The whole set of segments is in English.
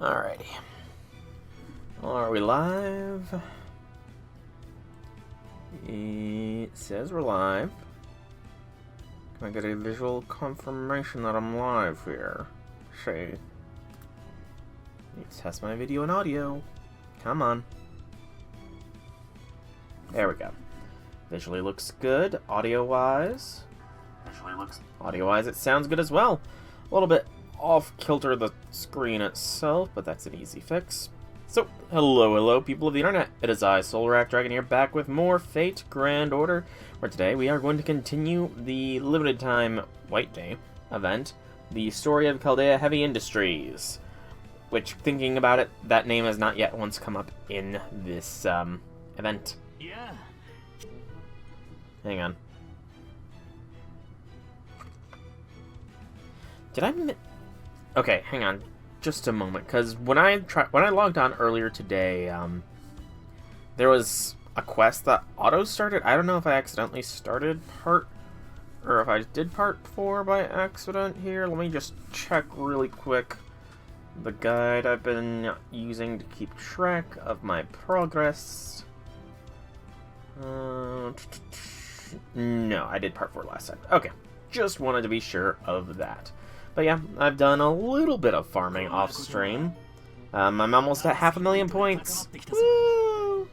Alrighty. Are we live? It says we're live. Can I get a visual confirmation that I'm live here? Need to test my video and audio. Come on. There we go. Visually looks good. Audio-wise, it sounds good as well. A little bit off-kilter the screen itself, but that's an easy fix. So, hello people of the internet. It is I, Soulrack Dragon here, back with more Fate Grand Order, where today we are going to continue the limited time White Day event, the story of Chaldea Heavy Industries, which, thinking about it, that name has not yet once come up in this event. Yeah. Hang on. Did I Okay, hang on, just a moment, because when I logged on earlier today, there was a quest that auto-started. I don't know if I accidentally started part, or if I did part 4 by accident here. Let me just check really quick the guide I've been using to keep track of my progress. No, I did part 4 last time. Okay, just wanted to be sure of that. But yeah, I've done a little bit of farming off stream. I'm almost at 500,000 points. Woo!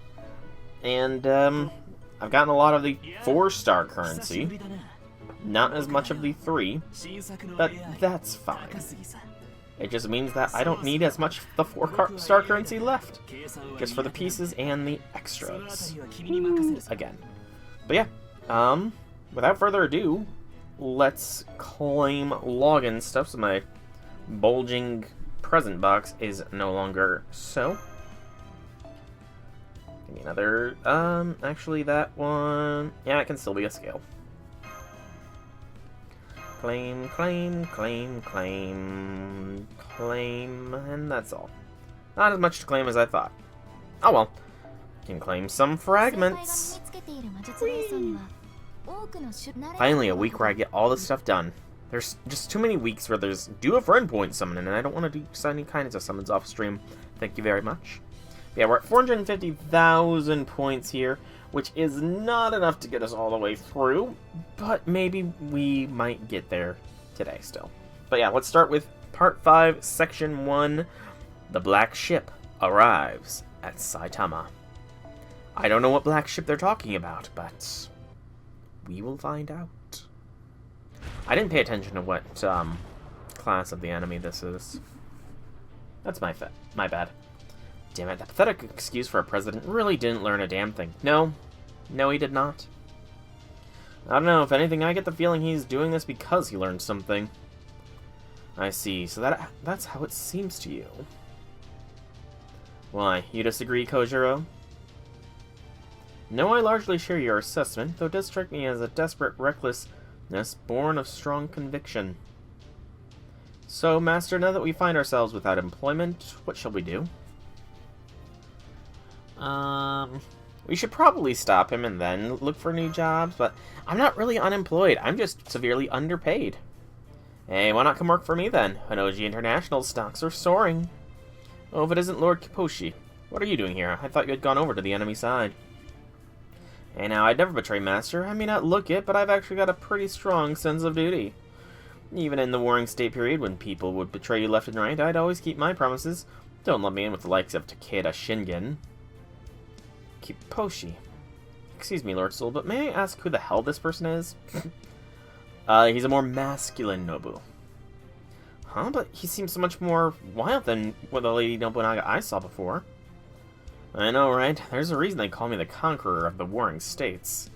And I've gotten a lot of the 4-star currency. Not as much of the 3, but that's fine. It just means that I don't need as much of the 4-star currency left. Just for the pieces and the extras. Woo! Again. But yeah, without further ado, let's claim login stuff so my bulging present box is no longer so. Give me another, actually that one, yeah, it can still be a scale. Claim, claim, claim, claim, claim, and that's all. Not as much to claim as I thought. Oh well. Can claim some fragments. Whee! Finally, a week where I get all this stuff done. There's just too many weeks where there's do a friend point summoning, and I don't want to do any kinds of summons off stream. Thank you very much. Yeah, we're at 450,000 points here, which is not enough to get us all the way through, but maybe we might get there today still. But yeah, let's start with Part 5, Section 1. The Black Ship arrives at Saitama. I don't know what black ship they're talking about, but we will find out. I didn't pay attention to what class of the enemy this is. That's my bad. Damn it, that pathetic excuse for a president really didn't learn a damn thing. No, he did not. I don't know, if anything, I get the feeling he's doing this because he learned something. I see, so that's how it seems to you. Why, you disagree, Kojiro? No, I largely share your assessment, though it does strike me as a desperate recklessness born of strong conviction. So, Master, now that we find ourselves without employment, what shall we do? We should probably stop him and then look for new jobs, but I'm not really unemployed. I'm just severely underpaid. Hey, why not come work for me then? Hanoji International stocks are soaring. Oh, if it isn't Lord Kiposhi. What are you doing here? I thought you had gone over to the enemy side. Hey now, I'd never betray Master. I may not look it, but I've actually got a pretty strong sense of duty. Even in the Warring State period, when people would betray you left and right, I'd always keep my promises. Don't let me in with the likes of Takeda Shingen. Kiposhi. Excuse me, Lord Soul, but may I ask who the hell this person is? He's a more masculine Nobu. Huh? But he seems so much more wild than what the Lady Nobunaga I saw before. I know, right? There's a reason they call me the Conqueror of the Warring States.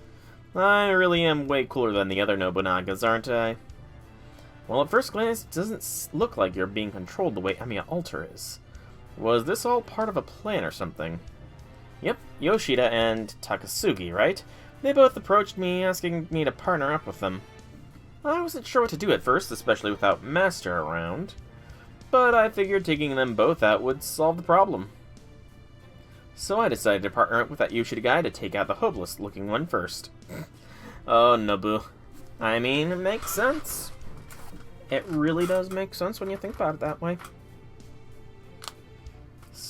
I really am way cooler than the other Nobunagas, aren't I? Well, at first glance, it doesn't look like you're being controlled the way Emiya Alter is. Was this all part of a plan or something? Yep, Yoshida and Takasugi, right? They both approached me, asking me to partner up with them. I wasn't sure what to do at first, especially without Master around. But I figured taking them both out would solve the problem. So I decided to partner up with that Yoshida guy to take out the hopeless-looking one first. Oh, Nobu. I mean, it makes sense. It really does make sense when you think about it that way.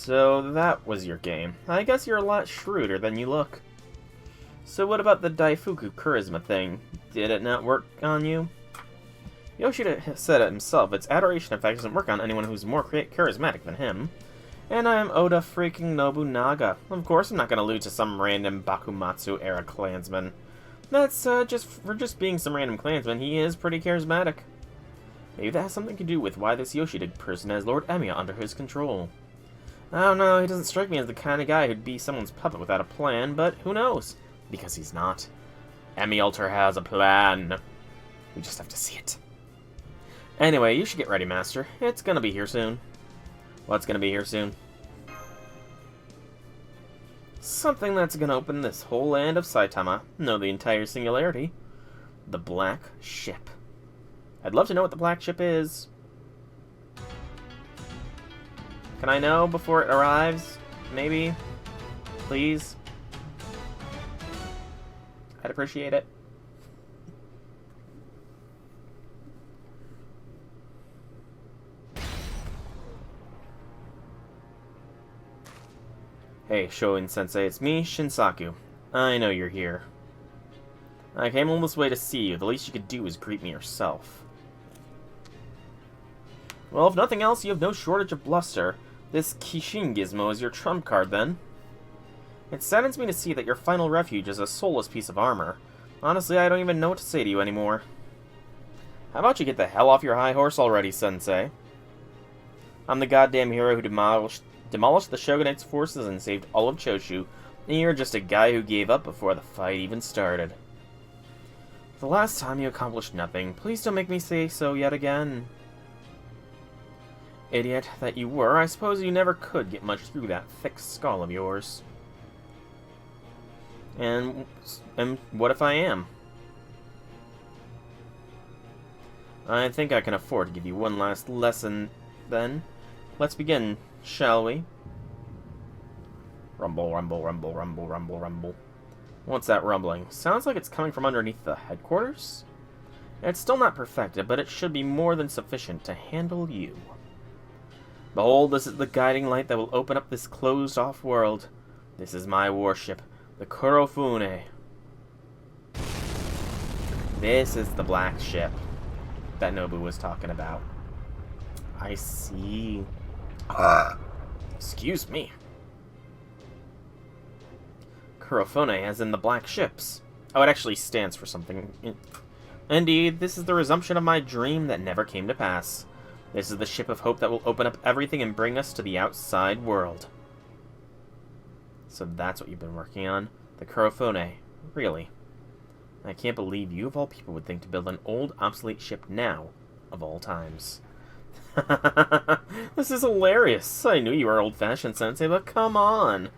So that was your game. I guess you're a lot shrewder than you look. So what about the Daifuku Charisma thing? Did it not work on you? Yoshida said it himself, its adoration effect doesn't work on anyone who's more charismatic than him. And I am Oda freaking Nobunaga. Of course I'm not going to lose to some random Bakumatsu-era clansman. That's for just being some random clansman, he is pretty charismatic. Maybe that has something to do with why this Yoshida person has Lord Emiya under his control. I don't know, he doesn't strike me as the kind of guy who'd be someone's puppet without a plan, but who knows? Because he's not. Emialter has a plan. We just have to see it. Anyway, you should get ready, Master. It's gonna be here soon. What's gonna be here soon? Something that's gonna open this whole land of Saitama. No, the entire singularity. The Black Ship. I'd love to know what the Black Ship is. Can I know before it arrives? Maybe? Please? I'd appreciate it. Hey, Shoin-sensei, it's me, Shinsaku. I know you're here. I came all this way to see you. The least you could do is greet me yourself. Well, if nothing else, you have no shortage of bluster. This Kishin gizmo is your trump card, then. It saddens me to see that your final refuge is a soulless piece of armor. Honestly, I don't even know what to say to you anymore. How about you get the hell off your high horse already, Sensei? I'm the goddamn hero who demolished the Shogunate's forces and saved all of Choshu, and you're just a guy who gave up before the fight even started. The last time you accomplished nothing. Please don't make me say so yet again. Idiot that you were, I suppose you never could get much through that thick skull of yours. And what if I am? I think I can afford to give you one last lesson, then. Let's begin, shall we? Rumble, rumble, rumble, rumble, rumble, rumble. What's that rumbling? Sounds like it's coming from underneath the headquarters? It's still not perfected, but it should be more than sufficient to handle you. Behold, this is the guiding light that will open up this closed-off world. This is my warship, the Kurofune. This is the Black Ship that Nobu was talking about. I see. Excuse me. Kurofune, as in the Black Ships. Oh, it actually stands for something. Indeed, this is the resumption of my dream that never came to pass. This is the ship of hope that will open up everything and bring us to the outside world. So that's what you've been working on? The Kurofune. Really? I can't believe you of all people would think to build an old, obsolete ship now, of all times. This is hilarious. I knew you were old-fashioned, Sensei, but come on.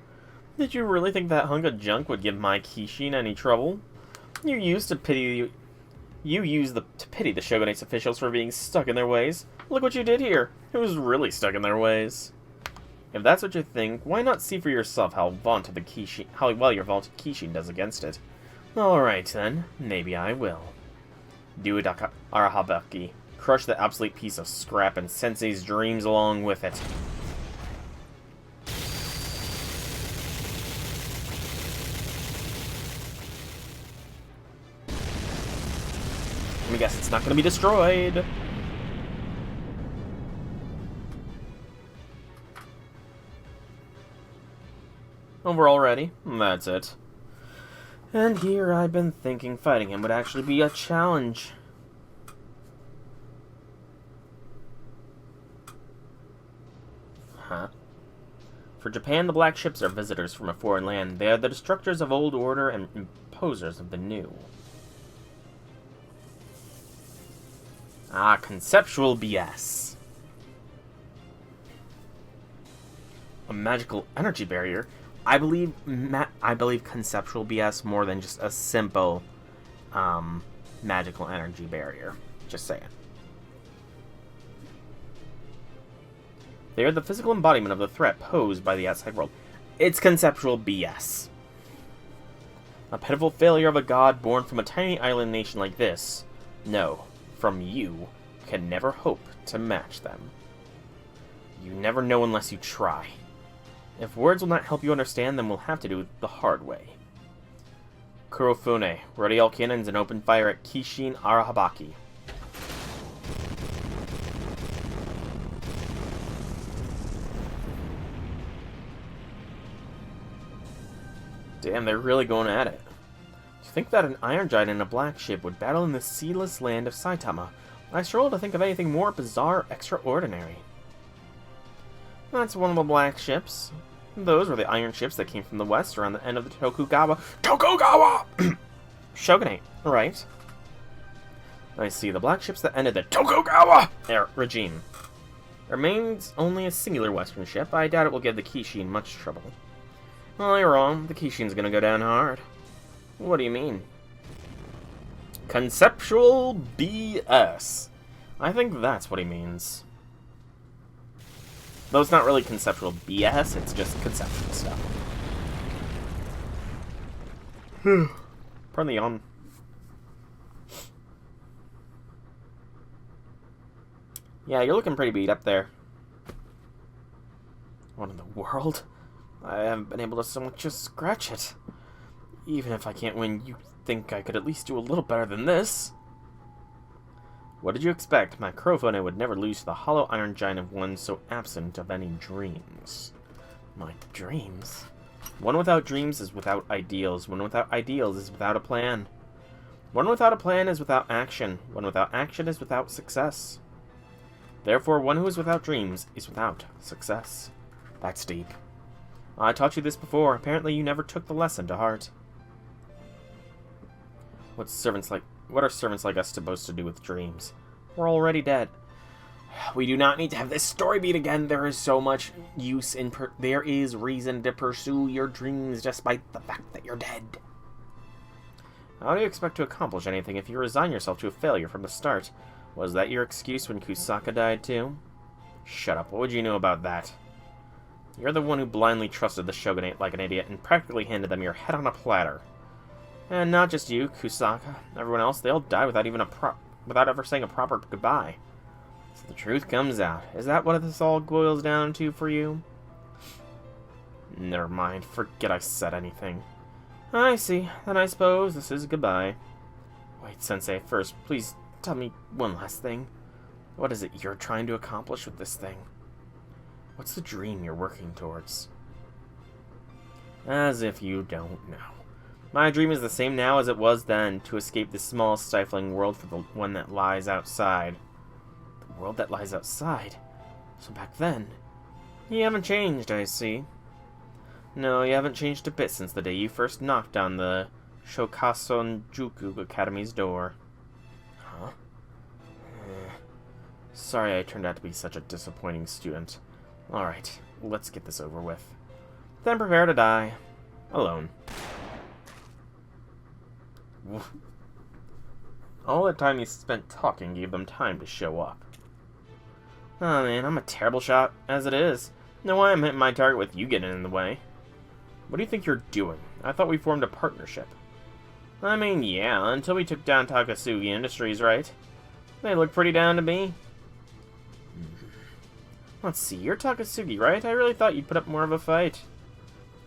Did you really think that hunk of junk would give my Kishin any trouble? You used to pity the Shogunate's officials for being stuck in their ways. Look what you did here. It was really stuck in their ways. If that's what you think, why not see for yourself how well your vaunted Kishin does against it? Alright then, maybe I will. Do it, Arahabaki. Crush that obsolete piece of scrap and Sensei's dreams along with it. Let me guess, it's not going to be destroyed. Oh, we're all ready? That's it. And here I've been thinking fighting him would actually be a challenge. Huh? For Japan, the Black Ships are visitors from a foreign land. They are the destructors of old order and imposers of the new. Ah, conceptual BS. A magical energy barrier? I believe conceptual BS more than just a simple magical energy barrier. Just saying. They are the physical embodiment of the threat posed by the outside world. It's conceptual BS. A pitiful failure of a god born from a tiny island nation like this. No, from you, can never hope to match them. You never know unless you try. If words will not help you understand, then we'll have to do it the hard way. Kurofune, ready all cannons and open fire at Kishin Arahabaki. Damn, they're really going at it. To think that an iron giant and a black ship would battle in the sealess land of Saitama, I struggle to think of anything more bizarre, extraordinary. That's one of the black ships. Those were the iron ships that came from the west around the end of the Tokugawa Shogunate, right? I see, the black ships that ended the Tokugawa regime. There remains only a singular western ship. I doubt it will give the Kishin much trouble. Well, you're wrong. The Kishin's gonna go down hard. What do you mean? Conceptual BS. I think that's what he means. Though it's not really conceptual BS, it's just conceptual stuff. Pardon the yawn. Yeah, you're looking pretty beat up there. What in the world? I haven't been able to so much as scratch it. Even if I can't win, you think I could at least do a little better than this. What did you expect? My Kurofune would never lose to the hollow iron giant of one so absent of any dreams. My dreams? One without dreams is without ideals. One without ideals is without a plan. One without a plan is without action. One without action is without success. Therefore, one who is without dreams is without success. That's deep. I taught you this before. Apparently you never took the lesson to heart. What are servants like us supposed to do with dreams? We're already dead. We do not need to have this story beat again. There is so much use in there is reason to pursue your dreams despite the fact that you're dead. How do you expect to accomplish anything if you resign yourself to a failure from the start? Was that your excuse when Kusaka died too? Shut up. What would you know about that? You're the one who blindly trusted the Shogunate like an idiot and practically handed them your head on a platter. And not just you, Kusaka. Everyone else, they all died without even without ever saying a proper goodbye. So the truth comes out. Is that what this all boils down to for you? Never mind. Forget I said anything. I see. Then I suppose this is goodbye. Wait, Sensei, first, please tell me one last thing. What is it you're trying to accomplish with this thing? What's the dream you're working towards? As if you don't know. My dream is the same now as it was then, to escape this small, stifling world for the one that lies outside. The world that lies outside? So back then, you haven't changed, I see. No, you haven't changed a bit since the day you first knocked on the Shokason-juku Academy's door. Huh? Sorry I turned out to be such a disappointing student. Alright, let's get this over with. Then prepare to die. Alone. All the time you spent talking gave them time to show up. Oh man, I'm a terrible shot as it is. No way I'm hitting my target with you getting in the way. What do you think you're doing? I thought we formed a partnership. I mean, yeah, until we took down Takasugi Industries, right? They look pretty down to me. Let's see, you're Takasugi, right? I really thought you'd put up more of a fight.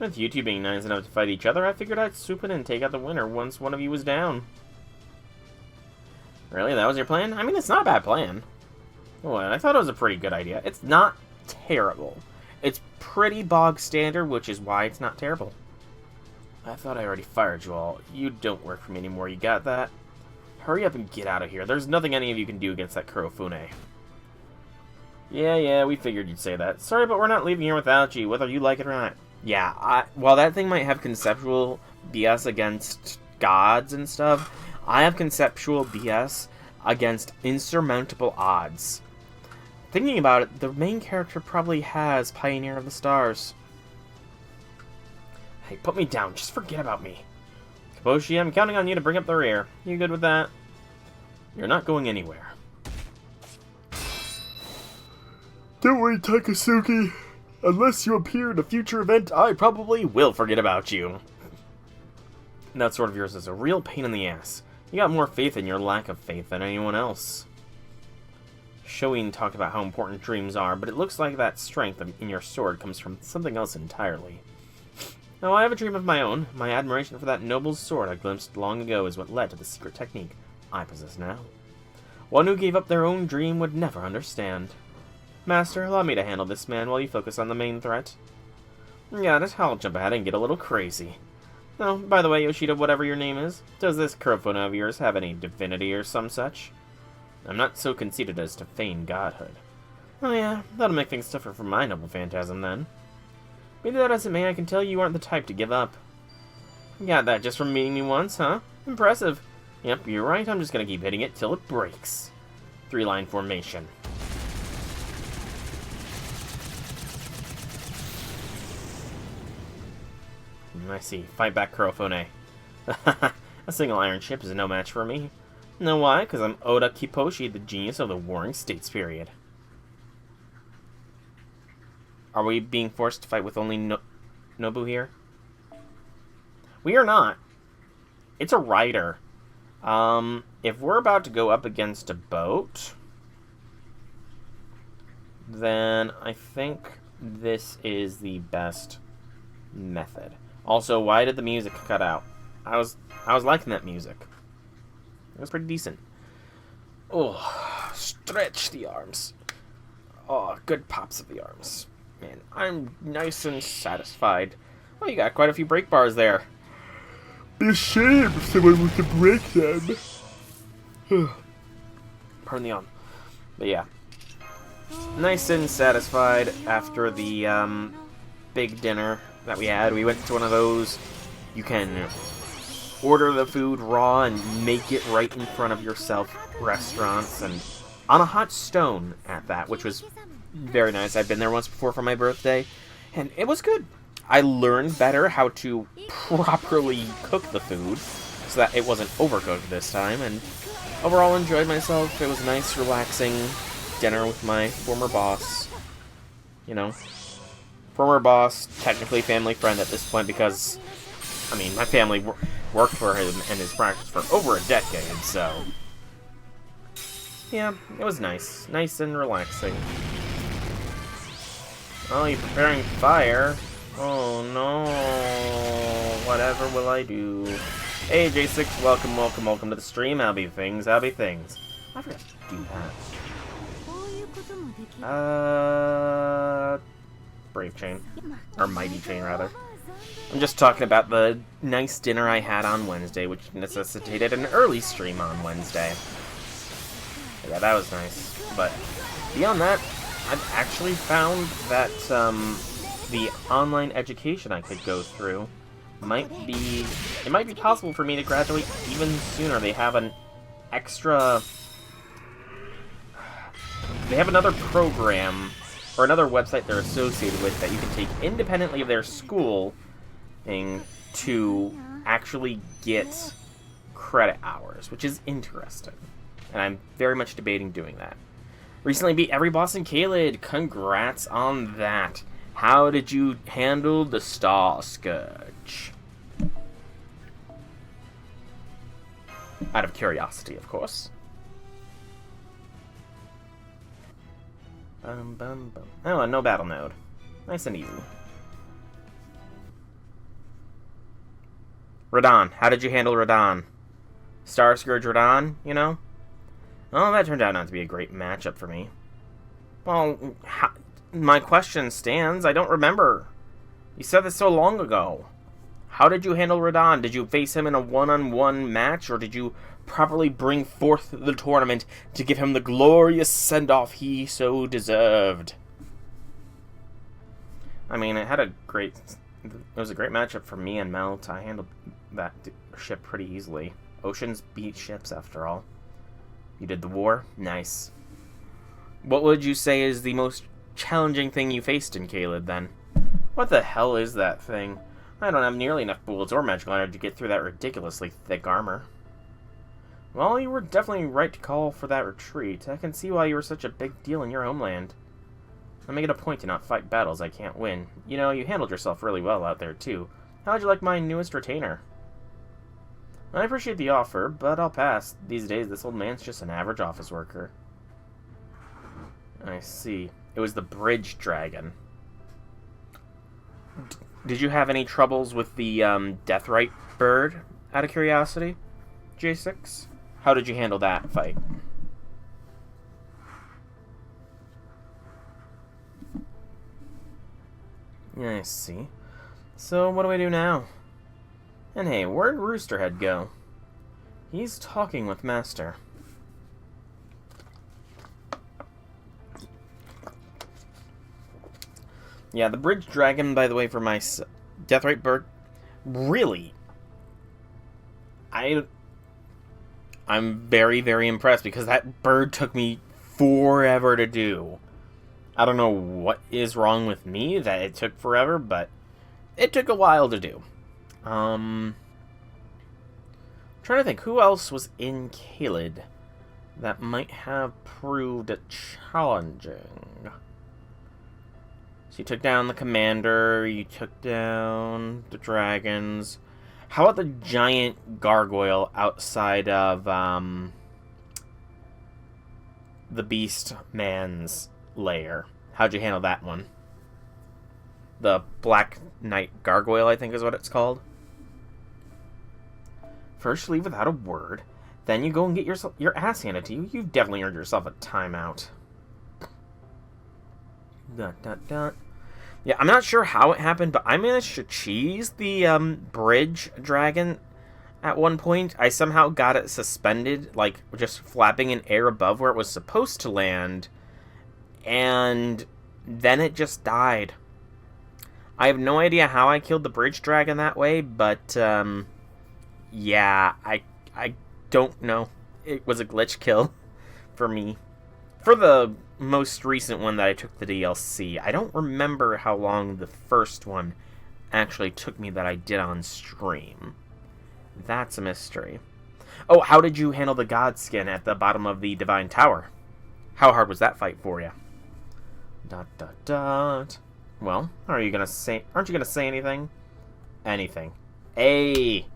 With you two being nice enough to fight each other, I figured I'd swoop in and take out the winner once one of you was down. Really? That was your plan? I mean, it's not a bad plan. Well, I thought it was a pretty good idea. It's not terrible. It's pretty bog standard, which is why it's not terrible. I thought I already fired you all. You don't work for me anymore, you got that? Hurry up and get out of here. There's nothing any of you can do against that Kurofune. Yeah, we figured you'd say that. Sorry, but we're not leaving here without you, whether you like it or not. Yeah, while that thing might have conceptual BS against gods and stuff, I have conceptual BS against insurmountable odds. Thinking about it, the main character probably has Pioneer of the Stars. Hey, put me down. Just forget about me. Kaboshi, I'm counting on you to bring up the rear. You good with that? You're not going anywhere. Don't worry, Takasugi. Unless you appear in a future event, I probably will forget about you. That sword of yours is a real pain in the ass. You got more faith in your lack of faith than anyone else. Shoin talked about how important dreams are, but it looks like that strength in your sword comes from something else entirely. Now, I have a dream of my own. My admiration for that noble sword I glimpsed long ago is what led to the secret technique I possess now. One who gave up their own dream would never understand. Master, allow me to handle this man while you focus on the main threat. Got it. I'll jump ahead and get a little crazy. Oh, by the way, Yoshida, whatever your name is, does this Kurofune of yours have any divinity or some such? I'm not so conceited as to feign godhood. Oh yeah, that'll make things tougher for my noble phantasm then. Be that as it may, I can tell you aren't the type to give up. Got that just from meeting me once, huh? Impressive. Yep, you're right, I'm just gonna keep hitting it till it breaks. 3-line formation. I see. Fight back, Kurofune. A single iron ship is no match for me. Know why? Because I'm Oda Kiposhi, the genius of the Warring States period. Are we being forced to fight with only Nobu here? We are not. It's a rider. If we're about to go up against a boat, then I think this is the best method. Also, why did the music cut out? I was liking that music. It was pretty decent. Oh, stretch the arms. Oh, good pops of the arms. Man, I'm nice and satisfied. Well, you got quite a few break bars there. Be a shame if someone were to break them. Pardon the arm. But yeah. Nice and satisfied after the big dinner that we had. We went to one of those. You can order the food raw and make it right in front of yourself restaurants, and on a hot stone at that, which was very nice. I've been there once before for my birthday, and it was good. I learned better how to properly cook the food so that it wasn't overcooked this time, and overall enjoyed myself. It was a nice, relaxing dinner with my former boss. You know, former boss, technically family friend at this point, because, I mean, my family worked for him and his practice for over a decade, so yeah, it was nice. Nice and relaxing. Oh, you're preparing fire. Oh no. Whatever will I do? Hey, J6, welcome to the stream. How'll be things? I forgot to do that. Brave Chain. Or Mighty Chain, rather. I'm just talking about the nice dinner I had on Wednesday, which necessitated an early stream on Wednesday. Yeah, that was nice. But beyond that, I've actually found that the online education I could go through might be possible for me to graduate even sooner. They have an extra... They have another program, or another website they're associated with that you can take independently of their school thing to actually get credit hours, which is interesting. And I'm very much debating doing that. Recently beat every boss in Caelid. Congrats on that. How did you handle the Star Scourge? Out of curiosity, of course. Oh, and no battle node. Nice and easy. Radon. How did you handle Radon? Star Scourge Radon, you know? Well, that turned out not to be a great matchup for me. Well, my question stands. I don't remember. You said this so long ago. How did you handle Radon? Did you face him in a one-on-one match, or did you properly bring forth the tournament to give him the glorious send-off he so deserved? I mean, it was a great matchup for me and Melt. I handled that ship pretty easily. Oceans beat ships, after all. You did the war? Nice. What would you say is the most challenging thing you faced in Caelid, then? What the hell is that thing? I don't have nearly enough bullets or magical energy to get through that ridiculously thick armor. Well, you were definitely right to call for that retreat. I can see why you were such a big deal in your homeland. I make it a point to not fight battles I can't win. You know, you handled yourself really well out there, too. How'd you like my newest retainer? I appreciate the offer, but I'll pass. These days, this old man's just an average office worker. I see. It was the bridge dragon. Did you have any troubles with the Deathrite bird, out of curiosity, J6? How did you handle that fight? I see. So, what do we do now? And hey, where'd Roosterhead go? He's talking with Master. Yeah, the bridge dragon, by the way, for my Deathrite bird, really, I'm very, very impressed, because that bird took me forever to do. I don't know what is wrong with me that it took forever, but it took a while to do. Trying to think, who else was in Caelid that might have proved challenging? So you took down the commander, you took down the dragons. How about the giant gargoyle outside of the beast man's lair? How'd you handle that one? The Black Knight Gargoyle, I think is what it's called. First you leave without a word, then you go and get your ass handed to you. You've definitely earned yourself a timeout. Dot, dot, dot. Yeah, I'm not sure how it happened, but I managed to cheese the bridge dragon at one point. I somehow got it suspended, like just flapping in air above where it was supposed to land, and then it just died. I have no idea how I killed the bridge dragon that way, but yeah, I don't know. It was a glitch kill for me. For the most recent one that I took the DLC, I don't remember how long the first one actually took me that I did on stream. That's a mystery. Oh, how did you handle the god skin at the bottom of the Divine Tower? How hard was that fight for you? Dot dot dot. Well, aren't you gonna say anything? Anything. Hey!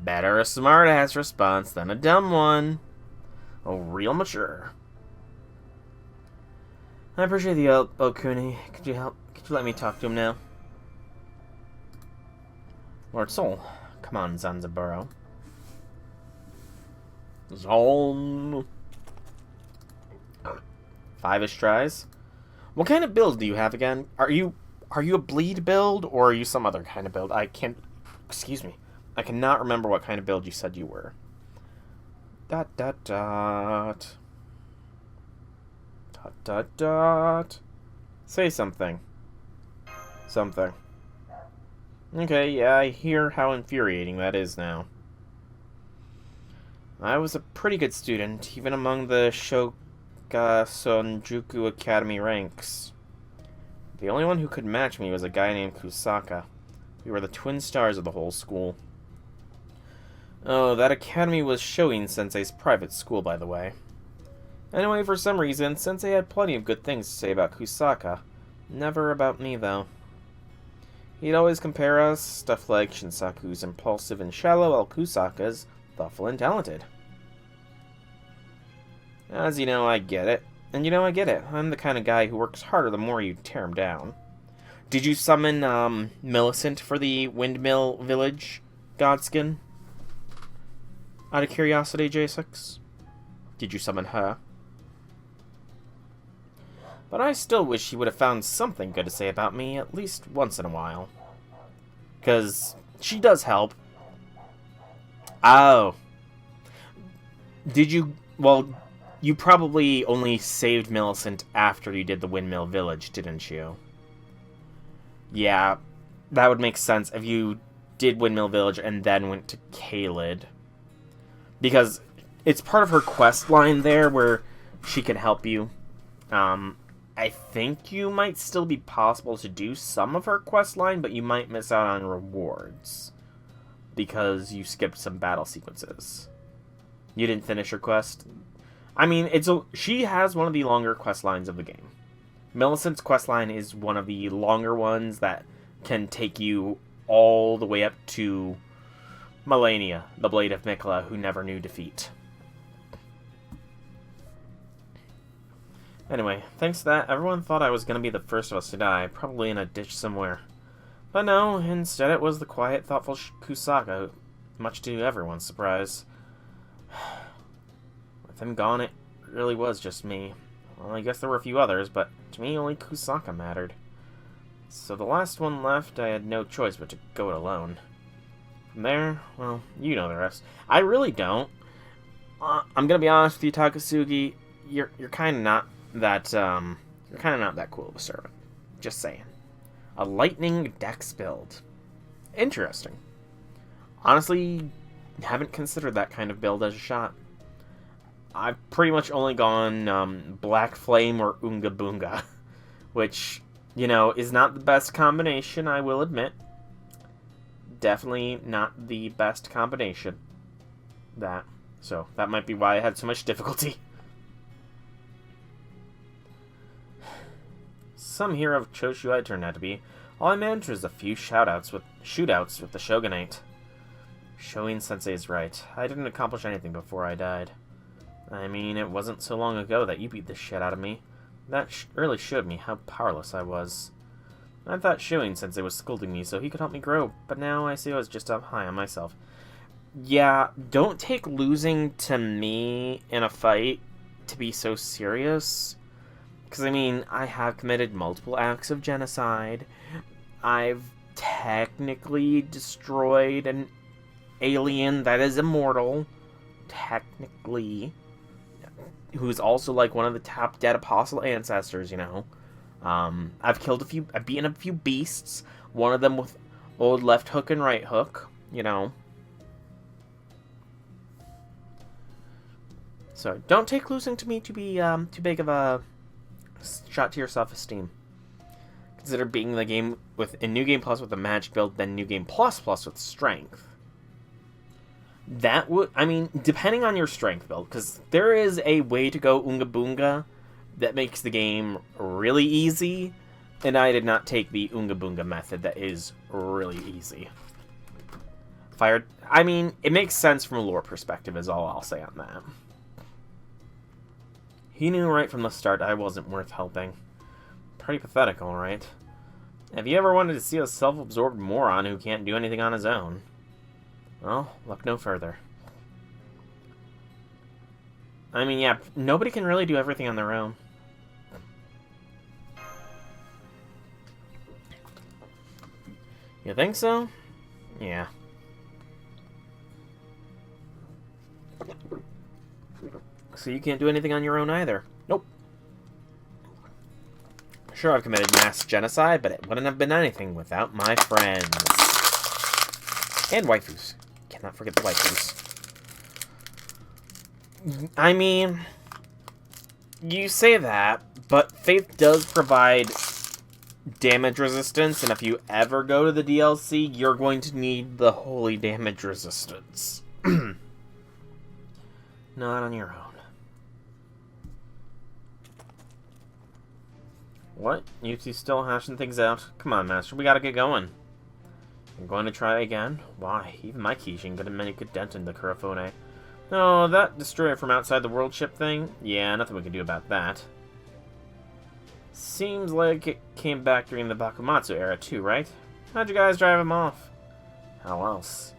Better a smart-ass response than a dumb one. Oh, real mature. I appreciate the help, Okuni. Could you let me talk to him now? Lord Soul, come on, Zanzibaro. Zon. 5-ish tries. What kind of build do you have again? Are you a bleed build, or are you some other kind of build? Excuse me. I cannot remember what kind of build you said you were. Dot dot dot. Dot dot dot. Say something. Something. Okay, yeah, I hear how infuriating that is now. I was a pretty good student, even among the Sonjuku Academy ranks. The only one who could match me was a guy named Kusaka. We were the twin stars of the whole school. Oh, that academy was Shoin Sensei's private school, by the way. Anyway, for some reason, Sensei had plenty of good things to say about Kusaka. Never about me, though. He'd always compare us, stuff like Shinsaku's impulsive and shallow, while Kusaka's thoughtful and talented. As you know, I get it. And you know, I get it. I'm the kind of guy who works harder the more you tear him down. Did you summon, Millicent for the Windmill Village Godskin? Out of curiosity, J6? Did you summon her? But I still wish she would have found something good to say about me at least once in a while. 'Cause she does help. Oh. Did you... Well, you probably only saved Millicent after you did the Windmill Village, didn't you? Yeah, that would make sense if you did Windmill Village and then went to Caelid. Because it's part of her quest line there where she can help you. I think you might still be possible to do some of her quest line, but you might miss out on rewards. Because you skipped some battle sequences. You didn't finish her quest? I mean, she has one of the longer quest lines of the game. Millicent's quest line is one of the longer ones that can take you all the way up to Melania, the Blade of Mikla, who never knew defeat. Anyway, thanks to that, everyone thought I was going to be the first of us to die, probably in a ditch somewhere. But no, instead it was the quiet, thoughtful Kusaka, much to everyone's surprise. With him gone, it really was just me. Well, I guess there were a few others, but to me, only Kusaka mattered. So the last one left, I had no choice but to go it alone. From there, well, you know the rest. I really don't. I'm gonna be honest with you, Takasugi. You're kind of not that cool of a servant. Just saying. A lightning dex build. Interesting. Honestly, haven't considered that kind of build as a shot. I've pretty much only gone Black Flame or Unga Boonga, which, you know, is not the best combination, I will admit. Definitely not the best combination. So that might be why I had so much difficulty. Some hero of Choshu I turned out to be. All I managed was a few shootouts with the Shogunate. Shoin Sensei is right. I didn't accomplish anything before I died. I mean, it wasn't so long ago that you beat the shit out of me. That really showed me how powerless I was. I thought Shoin Sensei was scolding me so he could help me grow, but now I see I was just up high on myself. Yeah, don't take losing to me in a fight to be so serious. Because, I mean, I have committed multiple acts of genocide. I've technically destroyed an alien that is immortal. Technically. Who's also, like, one of the top dead apostle ancestors, you know. I've beaten a few beasts. One of them with old left hook and right hook, you know. So, don't take losing to me to be, too big of a shot to your self-esteem. Consider being the game in New Game Plus with a magic build, then New Game Plus with strength. That would, I mean, depending on your strength build, because there is a way to go Unga Boonga that makes the game really easy, and I did not take the Unga Boonga method that is really easy. I mean, it makes sense from a lore perspective is all I'll say on that. He knew right from the start I wasn't worth helping. Pretty pathetic, alright. Have you ever wanted to see a self-absorbed moron who can't do anything on his own? Well, look no further. I mean, yeah, nobody can really do everything on their own. You think so? Yeah. So you can't do anything on your own either? Nope. Sure, I've committed mass genocide, but it wouldn't have been anything without my friends. And waifus. Cannot forget the waifus. I mean, you say that, but Faith does provide damage resistance, and if you ever go to the DLC, you're going to need the holy damage resistance. Not on your own. What? You two still hashing things out? Come on, Master, we gotta get going. You're going to try again? Why? Even my Kishin couldn't make a good dent in the Kurofune. No, that destroyer from outside the world ship thing? Yeah, nothing we can do about that. Seems like it came back during the Bakumatsu era too, right? How'd you guys drive him off? How else?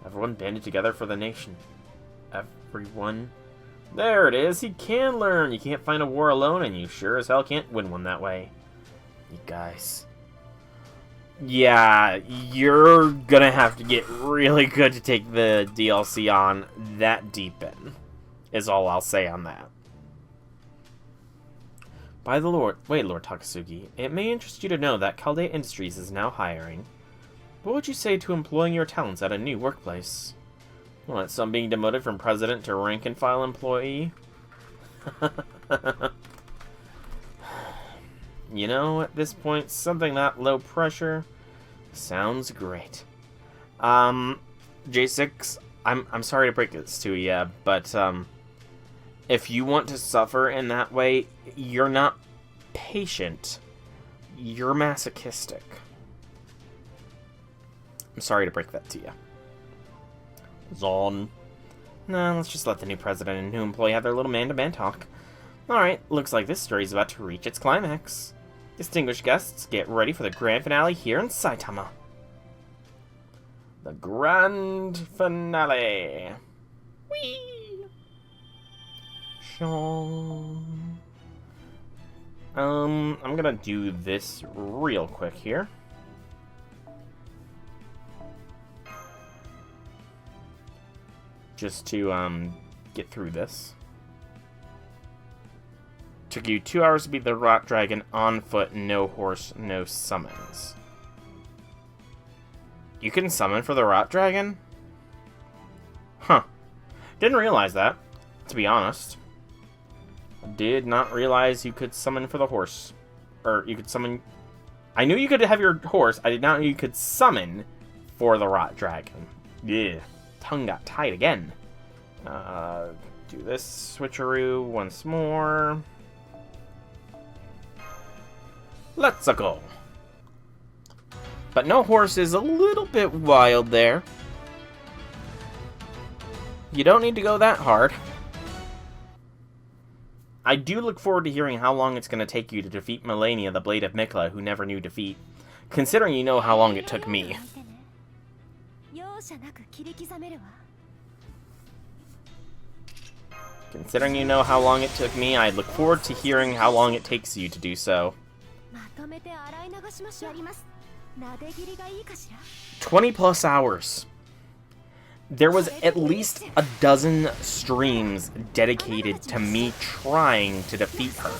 Everyone banded together for the nation. Everyone? There it is! He can learn! You can't find a war alone, and you sure as hell can't win one that way. You guys. Yeah, you're gonna have to get really good to take the DLC on that deep in, is all I'll say on that. By the Lord, wait, Lord Takasugi, it may interest you to know that Chaldea Industries is now hiring. What would you say to employing your talents at a new workplace? What, some being demoted from president to rank-and-file employee? You know, at this point, something that low pressure sounds great. J6, I'm sorry to break this to you, but if you want to suffer in that way, you're not patient. You're masochistic. I'm sorry to break that to you. Zon. No, let's just let the new president and new employee have their little man-to-man talk. Alright, looks like this story is about to reach its climax. Distinguished guests, get ready for the grand finale here in Saitama. The grand finale. Whee! I'm gonna do this real quick here. Just to, get through this. Took you 2 hours to beat the rock dragon on foot, no horse, no summons. You can summon for the rock dragon? Huh. Didn't realize that, to be honest. Did not realize you could summon for the horse. Or you could summon... I knew you could have your horse. I did not know you could summon for the rock dragon. Yeah. Tongue got tied again. Do this switcheroo once more. Let's go. But no horse is a little bit wild there. You don't need to go that hard. I do look forward to hearing how long it's going to take you to defeat Melania, the Blade of Mikla, who never knew defeat. Considering you know how long it took me. Considering you know how long it took me, I look forward to hearing how long it takes you to do so. 20+ hours. There was at least a dozen streams dedicated to me trying to defeat her.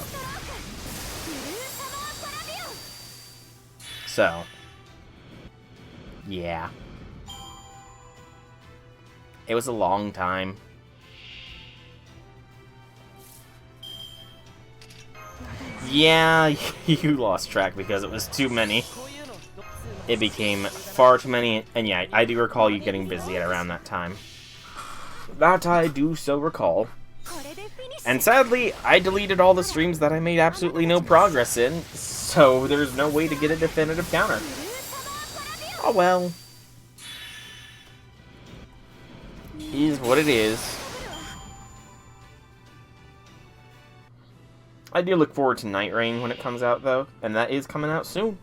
So, yeah. It was a long time. Yeah, you lost track because it was too many. It became far too many, and yeah, I do recall you getting busy at around that time. That I do so recall. And sadly, I deleted all the streams that I made absolutely no progress in, so there's no way to get a definitive counter. Oh well. Is what it is. I do look forward to Night Rain when it comes out, though, and that is coming out soon.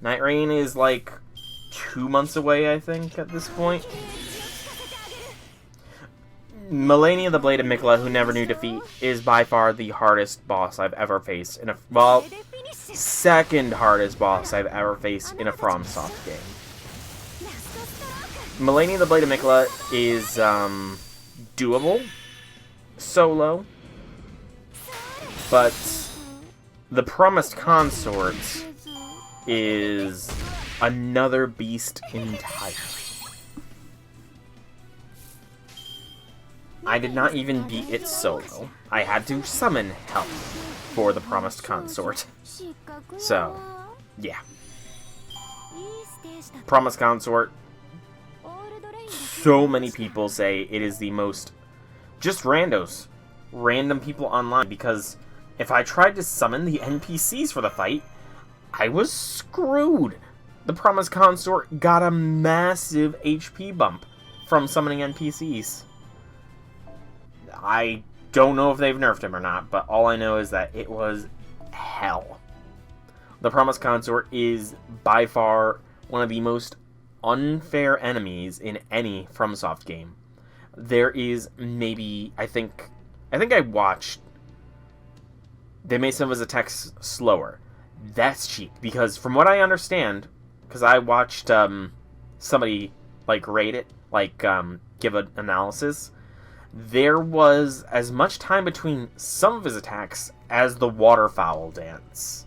Night Rain is like 2 months away, I think, at this point. Melania, the Blade of Mikla, who never knew defeat, is by far the hardest boss I've ever faced in a... Well, second hardest boss I've ever faced in a FromSoft game. Melania, the Blade of Mikla is, doable. Solo. But the Promised Consort is another beast entirely. I did not even beat it solo. I had to summon help for the Promised Consort. So, yeah. Promised Consort. So many people say it is the most... Just randos. Random people online, because if I tried to summon the NPCs for the fight, I was screwed. The Promised Consort got a massive HP bump from summoning NPCs. I don't know if they've nerfed him or not, but all I know is that it was hell. The Promised Consort is by far one of the most unfair enemies in any FromSoft game. There is maybe, I think I watched, they made some of his attacks slower. That's cheap, because from what I understand, because I watched somebody like rate it, like give an analysis, there was as much time between some of his attacks as the waterfowl dance.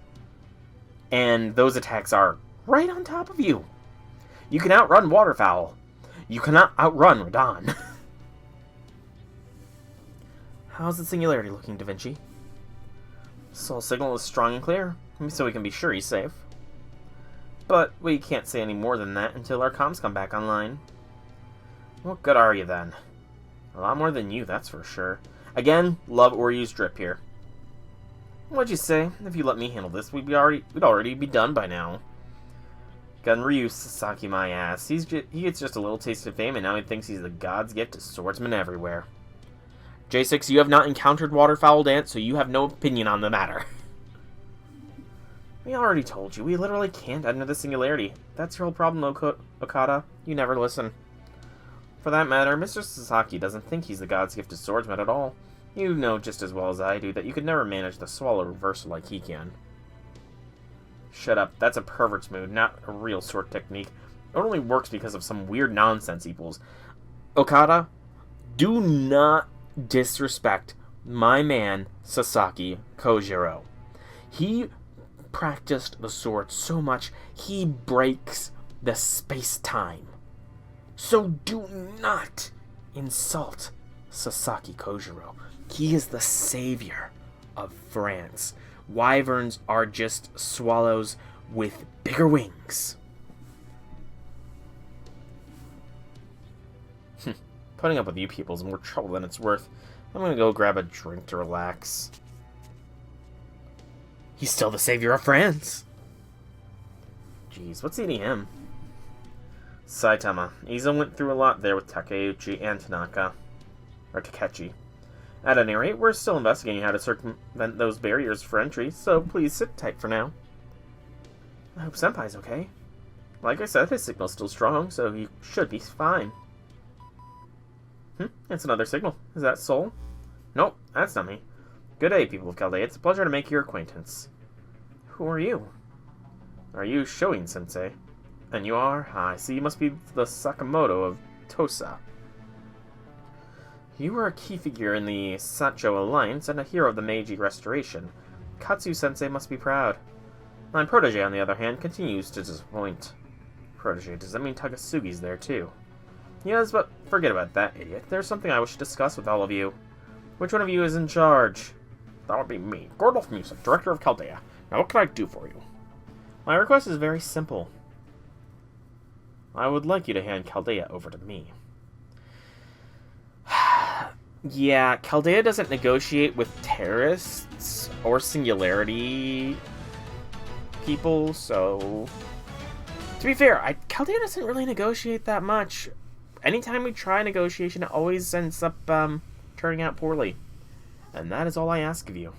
And those attacks are right on top of you. You can outrun waterfowl. You cannot outrun Radon. How's the singularity looking, Da Vinci? Soul signal is strong and clear, so we can be sure he's safe. But we can't say any more than that until our comms come back online. What good are you then? A lot more than you, that's for sure. Again, love Oryu's drip here. What'd you say? If you let me handle this, we'd already be done by now. Gunryu Sasaki my ass. He gets just a little taste of fame, and now he thinks he's the god's gift to swordsmen everywhere. J6, you have not encountered waterfowl dance, so you have no opinion on the matter. We already told you, we literally can't enter the singularity. That's your whole problem, Okada. You never listen. For that matter, Mr. Sasaki doesn't think he's the god's gifted swordsman at all. You know just as well as I do that you could never manage the swallow reversal like he can. Shut up, that's a pervert's mood, not a real sword technique. It only works because of some weird nonsense he pulls. Okada, do not disrespect my man, Sasaki Kojiro. He practiced the sword so much, he breaks the space-time. So do not insult Sasaki Kojiro. He is the savior of France. Wyverns are just swallows with bigger wings. Putting up with you people is more trouble than it's worth. I'm gonna go grab a drink to relax. He's still the savior of France. Jeez, what's eating him? Saitama. Izo went through a lot there with Takeuchi and Tanaka. Or Takechi. At any rate, we're still investigating how to circumvent those barriers for entry, so please sit tight for now. I hope Senpai's okay. Like I said, his signal's still strong, so he should be fine. It's another signal. Is that Sol? Nope, that's not me. Good day, people of Chaldea. It's a pleasure to make your acquaintance. Who are you? Are you Shoin-sensei? And you are? I see you must be the Sakamoto of Tosa. You were a key figure in the Sacho Alliance and a hero of the Meiji Restoration. Katsu-sensei must be proud. My protege, on the other hand, continues to disappoint. Protege, does that mean Takasugi's there too? Yes, but forget about that, idiot. There's something I wish to discuss with all of you. Which one of you is in charge? That would be me, Gordolf Music, Director of Chaldea. Now what can I do for you? My request is very simple. I would like you to hand Chaldea over to me. Yeah, Chaldea doesn't negotiate with terrorists or singularity people, so... To be fair, Chaldea doesn't really negotiate that much. Anytime we try negotiation, it always ends up turning out poorly. And that is all I ask of you.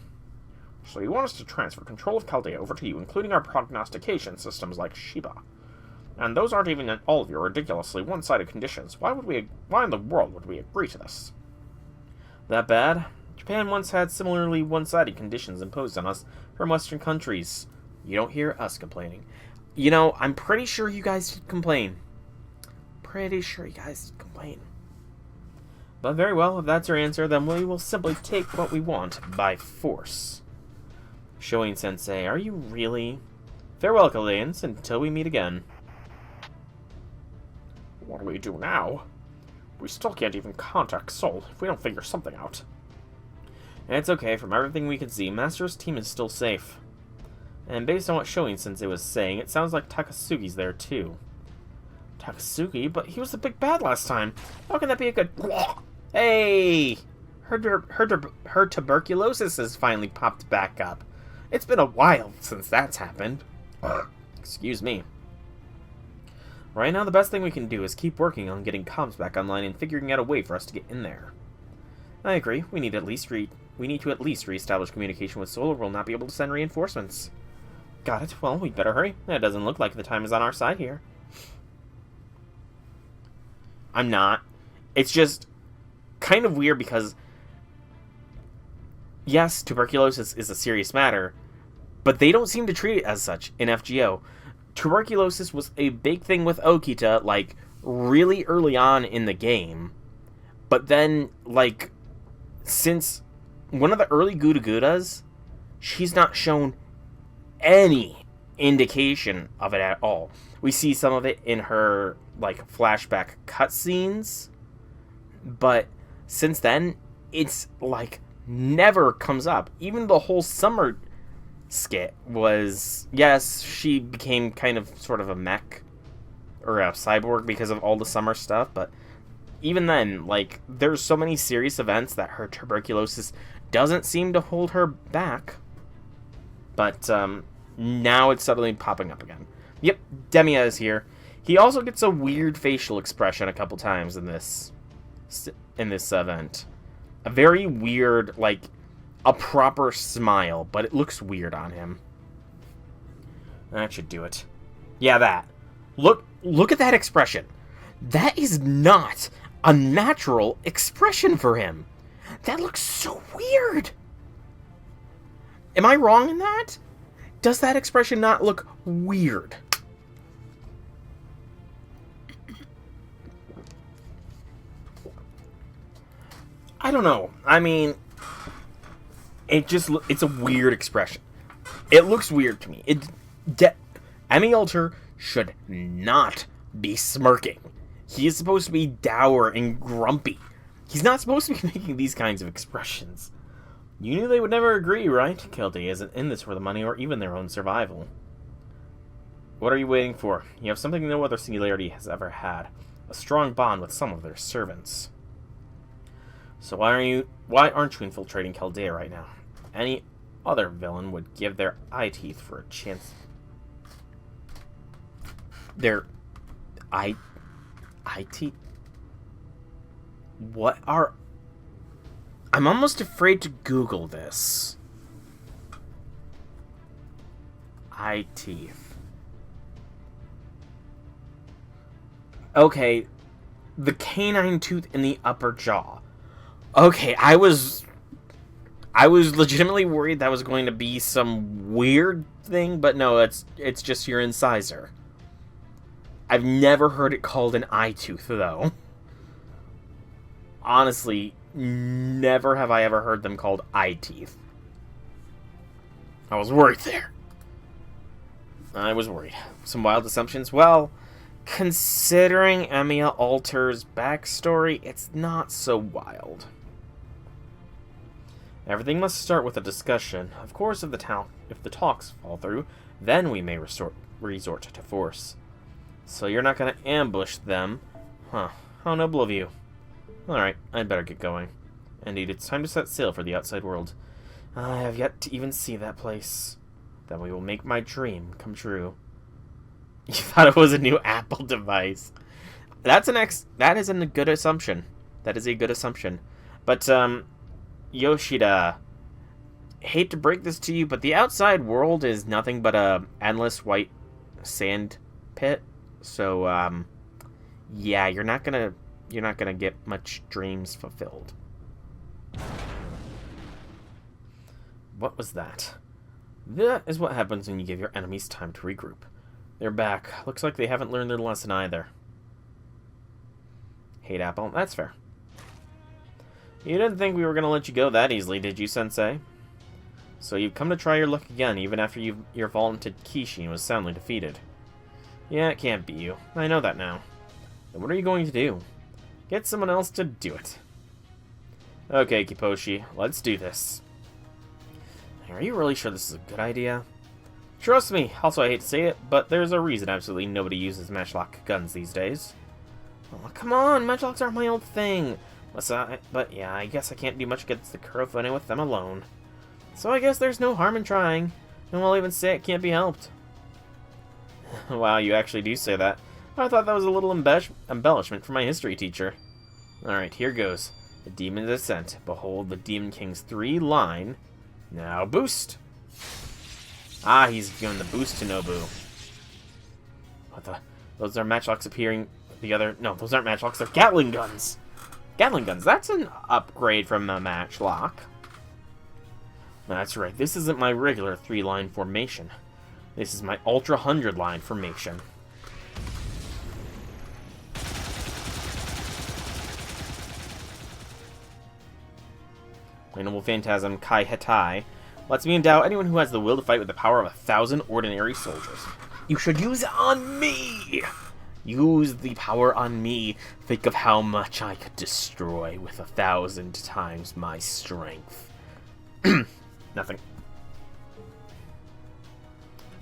So you want us to transfer control of Chaldea over to you, including our prognostication systems like Shiba. And those aren't even all of your ridiculously one-sided conditions. Why in the world would we agree to this? That bad? Japan once had similarly one-sided conditions imposed on us from Western countries. You don't hear us complaining. You know, I'm pretty sure you guys did complain. Pretty sure you guys did complain. But very well, if that's your answer, then we will simply take what we want by force. Shoin-sensei, are you really? Farewell, Chaldeans, until we meet again. What do we do now? We still can't even contact Sol if we don't figure something out. It's okay, from everything we can see, Master's team is still safe. And based on what Shoin-sensei was saying, it sounds like Takasugi's there too. Takasugi? But he was the big bad last time. How can that be a good... Hey! Her tuberculosis has finally popped back up. It's been a while since that's happened. Excuse me. Right now, the best thing we can do is keep working on getting comms back online and figuring out a way for us to get in there. I agree. We need to at least re-establish communication with Sol, or we'll not be able to send reinforcements. Got it. Well, we'd better hurry. It doesn't look like the time is on our side here. I'm not. It's just kind of weird because, yes, tuberculosis is a serious matter, but they don't seem to treat it as such in FGO. Tuberculosis was a big thing with Okita, like, really early on in the game. But then, like, since one of the early GudaGudas, she's not shown any indication of it at all. We see some of it in her, like, flashback cutscenes, but since then, it's, like, never comes up. Even the whole summer skit was, yes, she became kind of sort of a mech, or a cyborg because of all the summer stuff, but even then, like, there's so many serious events that her tuberculosis doesn't seem to hold her back. But, now it's suddenly popping up again. Yep, Demia is here. He also gets a weird facial expression a couple times in this event. A very weird, like, a proper smile, but it looks weird on him. That should do it. Yeah, that. Look at that expression. That is not a natural expression for him. That looks so weird. Am I wrong in that? Does that expression not look weird? I don't know. I mean, it's a weird expression. It looks weird to me. Emmy Alter should not be smirking. He is supposed to be dour and grumpy. He's not supposed to be making these kinds of expressions. You knew they would never agree, right? Chaldea isn't in this for the money or even their own survival. What are you waiting for? You have something no other singularity has ever had. A strong bond with some of their servants. So why aren't you infiltrating Chaldea right now? Any other villain would give their eye teeth for a chance. Their eye teeth? What are... I'm almost afraid to Google this. Eye teeth. Okay, the canine tooth in the upper jaw. Okay, I was legitimately worried that was going to be some weird thing, but no, it's just your incisor. I've never heard it called an eye tooth, though. Honestly, never have I ever heard them called eye teeth. I was worried there. I was worried. Some wild assumptions? Well, considering Emiya Alter's backstory, it's not so wild. Everything must start with a discussion. Of course, if the talks fall through, then we may resort to force. So you're not going to ambush them? Huh. How noble of you. Alright, I'd better get going. Indeed, it's time to set sail for the outside world. I have yet to even see that place. Then we will make my dream come true. You thought it was a new Apple device. That is a good assumption. That is a good assumption. But, Yoshida, hate to break this to you, but the outside world is nothing but a endless white sand pit. So, yeah, you're not gonna get much dreams fulfilled. What was that? That is what happens when you give your enemies time to regroup. They're back. Looks like they haven't learned their lesson either. Hate Apple. That's fair. You didn't think we were going to let you go that easily, did you, Sensei? So you've come to try your luck again, even after your vaunted Kishin was soundly defeated. Yeah, it can't be you. I know that now. Then what are you going to do? Get someone else to do it. Okay, Kiposhi, let's do this. Are you really sure this is a good idea? Trust me. Also, I hate to say it, but there's a reason absolutely nobody uses matchlock guns these days. Oh, come on, matchlocks aren't my old thing. But yeah, I guess I can't do much against the Kurofune with them alone. So I guess there's no harm in trying. And I'll even say it can't be helped. Wow, you actually do say that. I thought that was a little embellishment from my history teacher. Alright, here goes. The Demon Descent. Behold the Demon King's 3 line. Now boost! Ah, he's giving the boost to Nobu. What the? Those are matchlocks appearing the other... No, those aren't matchlocks, they're Gatling guns! Gatling guns, that's an upgrade from a matchlock. That's right, this isn't my regular 3-line formation. This is my Ultra 100-line formation. My noble phantasm, Kai Hetai, lets me endow anyone who has the will to fight with the power of 1,000 ordinary soldiers. You should use it on me! Use the power on me. Think of how much I could destroy with 1,000 times my strength. Nothing.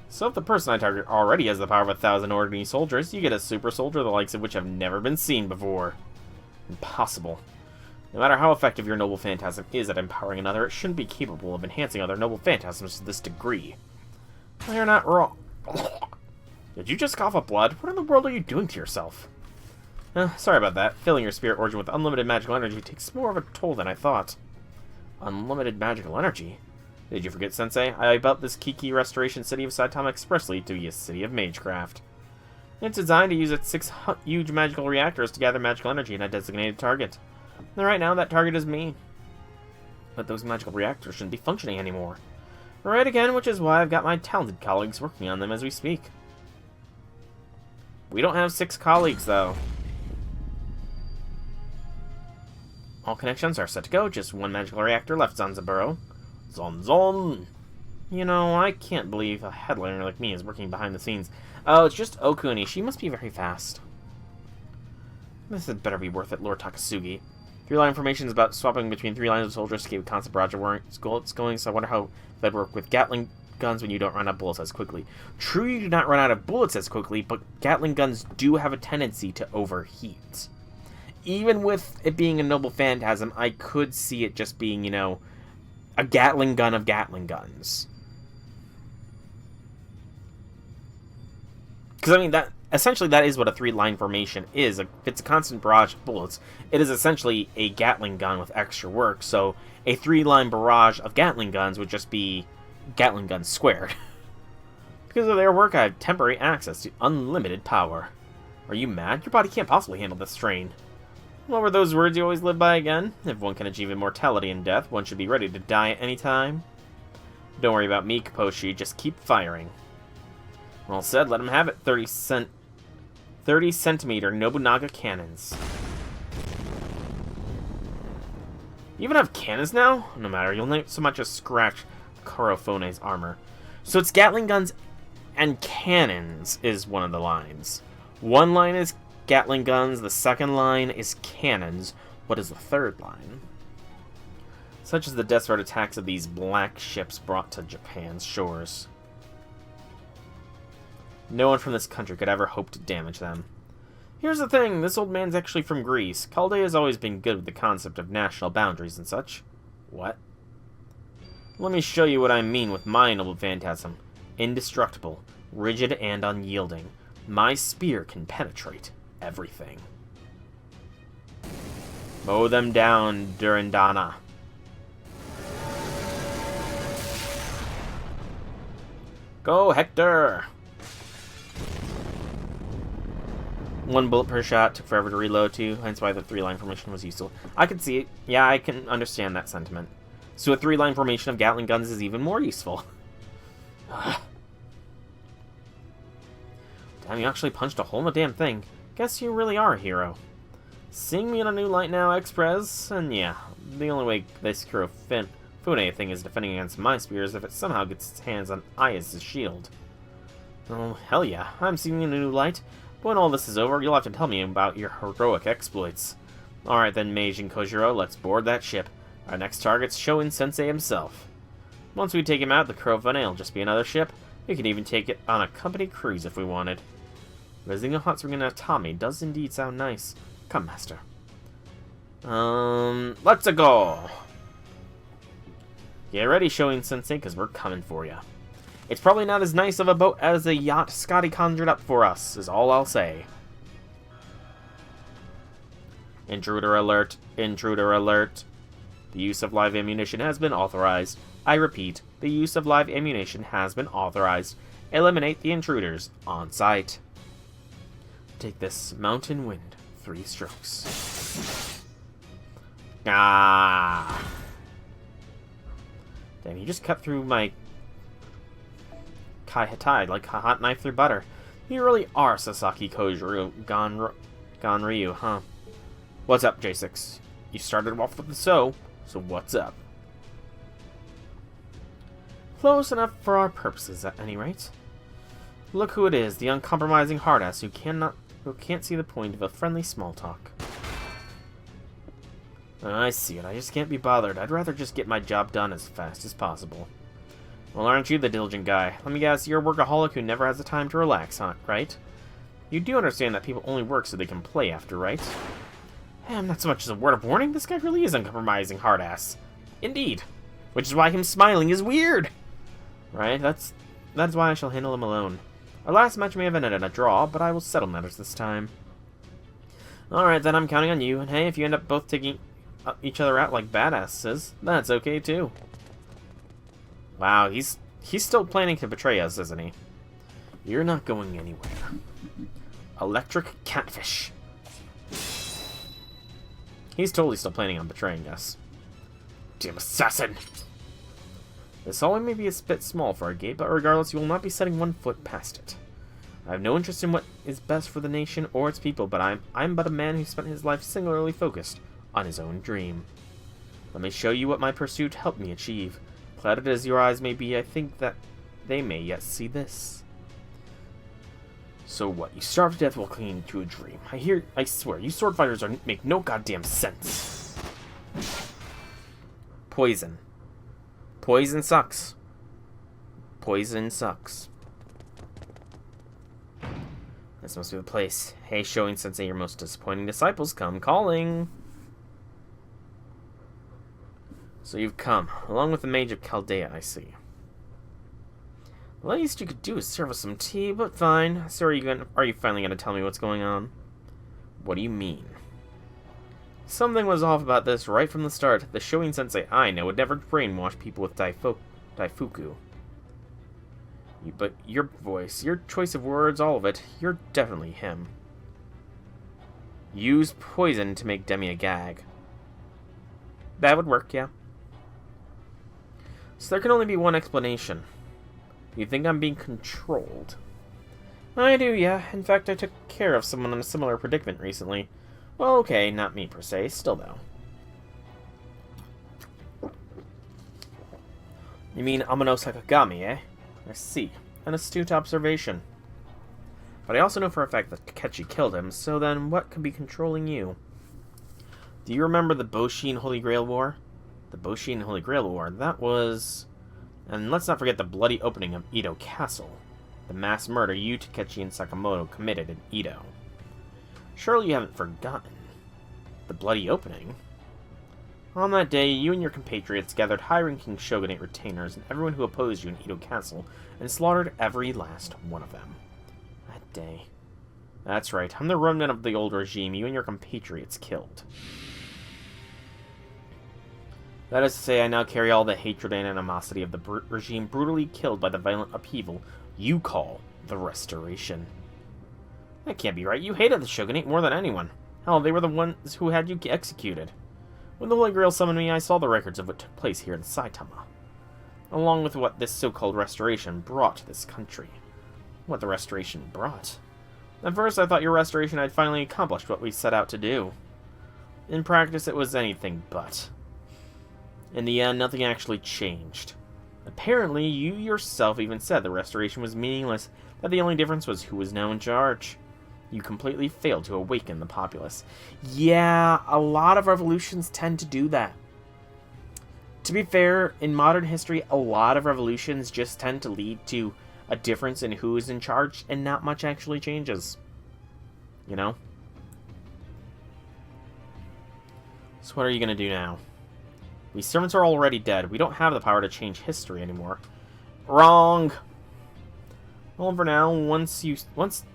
So if the person I target already has the power of 1,000 ordinary soldiers, you get a super soldier the likes of which have never been seen before. Impossible. No matter how effective your noble phantasm is at empowering another, it shouldn't be capable of enhancing other noble phantasms to this degree. Well, you're not wrong. Did you just cough up blood? What in the world are you doing to yourself? Sorry about that. Filling your spirit origin with unlimited magical energy takes more of a toll than I thought. Unlimited magical energy? Did you forget, Sensei? I built this Kiki Restoration City of Saitama expressly to be a city of magecraft. It's designed to use its 6 huge magical reactors to gather magical energy in a designated target. And right now, that target is me. But those magical reactors shouldn't be functioning anymore. Right again, which is why I've got my talented colleagues working on them as we speak. We don't have 6 colleagues, though. All connections are set to go, just 1 magical reactor left, Zanzaburo. Zon. You know, I can't believe a headliner like me is working behind the scenes. Oh, it's just Okuni. She must be very fast. This had better be worth it, Lord Takasugi. 3-line information is about swapping between 3 lines of soldiers to keep constant barrage of bullets going, so I wonder how that'd work with Gatling guns when you don't run out of bullets as quickly. True, you do not run out of bullets as quickly, but Gatling guns do have a tendency to overheat. Even with it being a noble phantasm, I could see it just being, you know, a Gatling gun of Gatling guns. Because, I mean, essentially that is what a 3-line formation is. If it's a constant barrage of bullets, it is essentially a Gatling gun with extra work. So a 3-line barrage of Gatling guns would just be Gatling guns squared. Because of their work, I have temporary access to unlimited power. Are you mad? Your body can't possibly handle this strain. What were those words you always live by again? If one can achieve immortality in death, one should be ready to die at any time. Don't worry about me, Kaposhi. Just keep firing. Well said, let him have it. 30 centimeter Nobunaga cannons. You even have cannons now? No matter, you'll not so much as scratch Kurofune's armor. So it's Gatling guns and cannons is one of the lines. One line is Gatling guns, the second line is cannons. What is the third line? Such as the desperate attacks of these black ships brought to Japan's shores. No one from this country could ever hope to damage them. Here's the thing, this old man's actually from Greece. Chaldea has always been good with the concept of national boundaries and such. What? Let me show you what I mean with my noble phantasm. Indestructible, rigid, and unyielding. My spear can penetrate everything. Mow them down, Durandana. Go, Hector! 1 bullet per shot, took forever to reload too, hence why the 3-line formation was useful. I can see it. Yeah, I can understand that sentiment. So a 3-line formation of Gatling guns is even more useful. Damn, you actually punched a hole in the damn thing. Guess you really are a hero. Seeing me in a new light now, Express, and yeah, the only way this Kurofune thing is defending against my spear is if it somehow gets its hands on Ayas' shield. Oh, hell yeah, I'm seeing you in a new light. But when all this is over, you'll have to tell me about your heroic exploits. Alright then, Meiji and Kojiro, let's board that ship. Our next target's Shoin Sensei himself. Once we take him out, the Kurofune will just be another ship. We could even take it on a company cruise if we wanted. Visiting a hot spring in Atami does indeed sound nice. Come, Master. Let's go! Get ready, Shoin Sensei, because we're coming for you. It's probably not as nice of a boat as the yacht Scotty conjured up for us, is all I'll say. Intruder alert, intruder alert. The use of live ammunition has been authorized. I repeat, the use of live ammunition has been authorized. Eliminate the intruders on site. Take this mountain wind, 3 strokes. Ah! Damn, you just cut through my Kai Hatai like a hot knife through butter. You really are Sasaki Kojiro Ganryu, huh? What's up, J6? You started off with the so what's up? Close enough for our purposes, at any rate. Look who it is, the uncompromising hardass who can't see the point of a friendly small talk. I see it, I just can't be bothered. I'd rather just get my job done as fast as possible. Well, aren't you the diligent guy? Let me guess, you're a workaholic who never has the time to relax, huh? Right? You do understand that people only work so they can play after, right? Not so much as a word of warning, this guy really is uncompromising hardass. Indeed. Which is why him smiling is weird! Right? That's why I shall handle him alone. Our last match may have ended in a draw, but I will settle matters this time. Alright, then I'm counting on you, and hey, if you end up both taking each other out like badasses, that's okay too. Wow, he's still planning to betray us, isn't he? You're not going anywhere. Electric catfish. He's totally still planning on betraying us. Damn assassin! This hallway may be a bit small for our gate, but regardless, you will not be setting one foot past it. I have no interest in what is best for the nation or its people, but I'm but a man who spent his life singularly focused on his own dream. Let me show you what my pursuit helped me achieve. Clouded as your eyes may be, I think that they may yet see this. So what? You starve to death while clinging to a dream. I swear, you sword fighters make no goddamn sense. Poison. Poison sucks. Poison sucks. This must be the place. Hey, Showing Sensei, your most disappointing disciples come calling. So you've come, along with the Mage of Chaldea, I see. The least you could do is serve us some tea, but fine. So are you finally going to tell me what's going on? What do you mean? Something was off about this right from the start. The Showing Sensei I know would never brainwash people with Daifuku. But your voice, your choice of words, all of it, you're definitely him. Use poison to make Demi a gag. That would work, yeah. So there can only be one explanation. You think I'm being controlled? I do, yeah. In fact, I took care of someone in a similar predicament recently. Well, okay, not me per se, still though. You mean Amano Sakagami, eh? I see. An astute observation. But I also know for a fact that Takechi killed him, so then what could be controlling you? Do you remember the Boshin Holy Grail War? The Boshin Holy Grail War, that was... And let's not forget the bloody opening of Edo Castle. The mass murder you, Takechi, and Sakamoto committed in Edo. Surely you haven't forgotten. The bloody opening? On that day, you and your compatriots gathered high-ranking shogunate retainers and everyone who opposed you in Edo Castle, and slaughtered every last one of them. That day. That's right, I'm the remnant of the old regime you and your compatriots killed. That is to say, I now carry all the hatred and animosity of the regime brutally killed by the violent upheaval you call the Restoration. That can't be right. You hated the shogunate more than anyone. Hell, they were the ones who had you executed. When the Holy Grail summoned me, I saw the records of what took place here in Saitama, along with what this so-called restoration brought to this country. What the restoration brought? At first, I thought your restoration had finally accomplished what we set out to do. In practice, it was anything but. In the end, nothing actually changed. Apparently, you yourself even said the restoration was meaningless, that the only difference was who was now in charge. You completely failed to awaken the populace. Yeah, a lot of revolutions tend to do that. To be fair, in modern history, a lot of revolutions just tend to lead to a difference in who is in charge, and not much actually changes. You know? So what are you going to do now? We servants are already dead. We don't have the power to change history anymore. Wrong! Well, for now,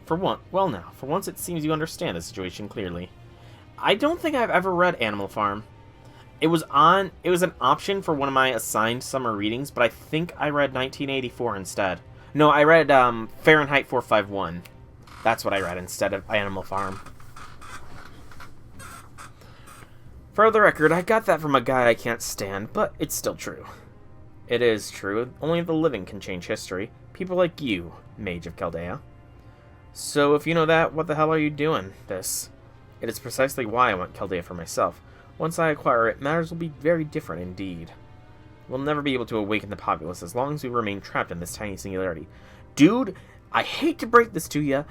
for once it seems you understand the situation clearly. I don't think I've ever read Animal Farm. It was an option for one of my assigned summer readings, but I think I read 1984 instead. No, I read Fahrenheit 451. That's what I read instead of Animal Farm. For the record, I got that from a guy I can't stand, but it's still true. It is true. Only the living can change history. People like you, Mage of Chaldea. So if you know that, what the hell are you doing this? It is precisely why I want Chaldea for myself. Once I acquire it, matters will be very different indeed. We'll never be able to awaken the populace as long as we remain trapped in this tiny singularity. Dude, I hate to break this to you,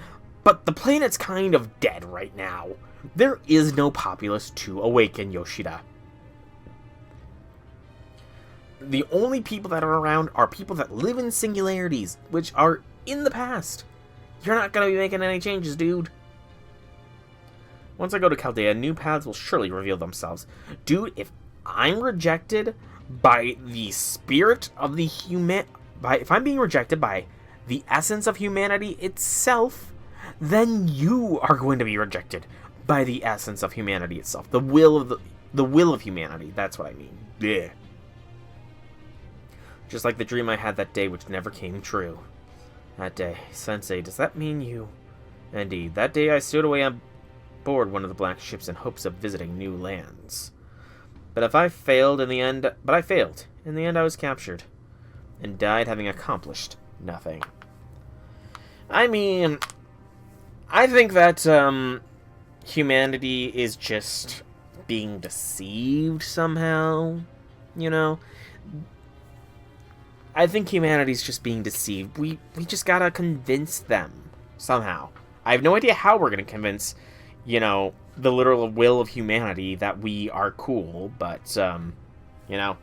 but the planet's kind of dead right now. There is no populace to awaken, Yoshida. The only people that are around are people that live in singularities, which are in the past. You're not going to be making any changes, dude. Once I go to Chaldea, new paths will surely reveal themselves. Dude, if I'm rejected by the spirit of the if I'm being rejected by the essence of humanity itself, then you are going to be rejected by the essence of humanity itself. The will of humanity. That's what I mean. Yeah. Just like the dream I had that day, which never came true. That day. Sensei, does that mean you? Indeed. That day I stowed away on board one of the black ships in hopes of visiting new lands. But I failed. In the end, I was captured. And died having accomplished nothing. I mean, I think that, humanity is just being deceived somehow, you know? I think humanity's just being deceived. We just gotta convince them somehow. I have no idea how we're gonna convince, you know, the literal will of humanity that we are cool, but, you know,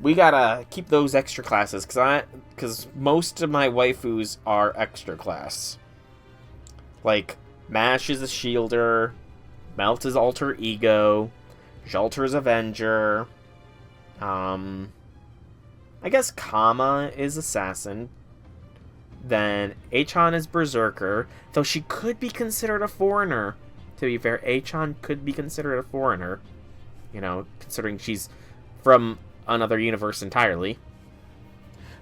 we gotta keep those extra classes, because most of my waifus are extra class. Like, Mash is a shielder, Melt is alter ego, Jalter is avenger, I guess Kama is assassin, then Achan is berserker, though she could be considered a foreigner. To be fair, Achan could be considered a foreigner, you know, considering she's from another universe entirely.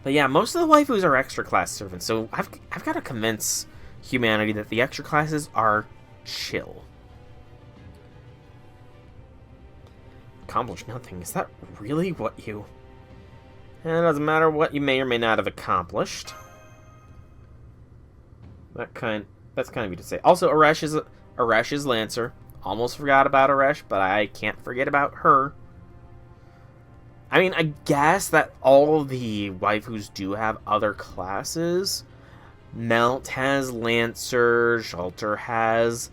But yeah, most of the waifus are extra class servants, so I've got to convince humanity that the extra classes are chill. Accomplish nothing. Is that really what you... It doesn't matter what you may or may not have accomplished. That's kind of you to say. Also, Arash is Lancer. Almost forgot about Arash, but I can't forget about her. I mean, I guess that all of the waifus do have other classes. Melt has Lancer, Jalter has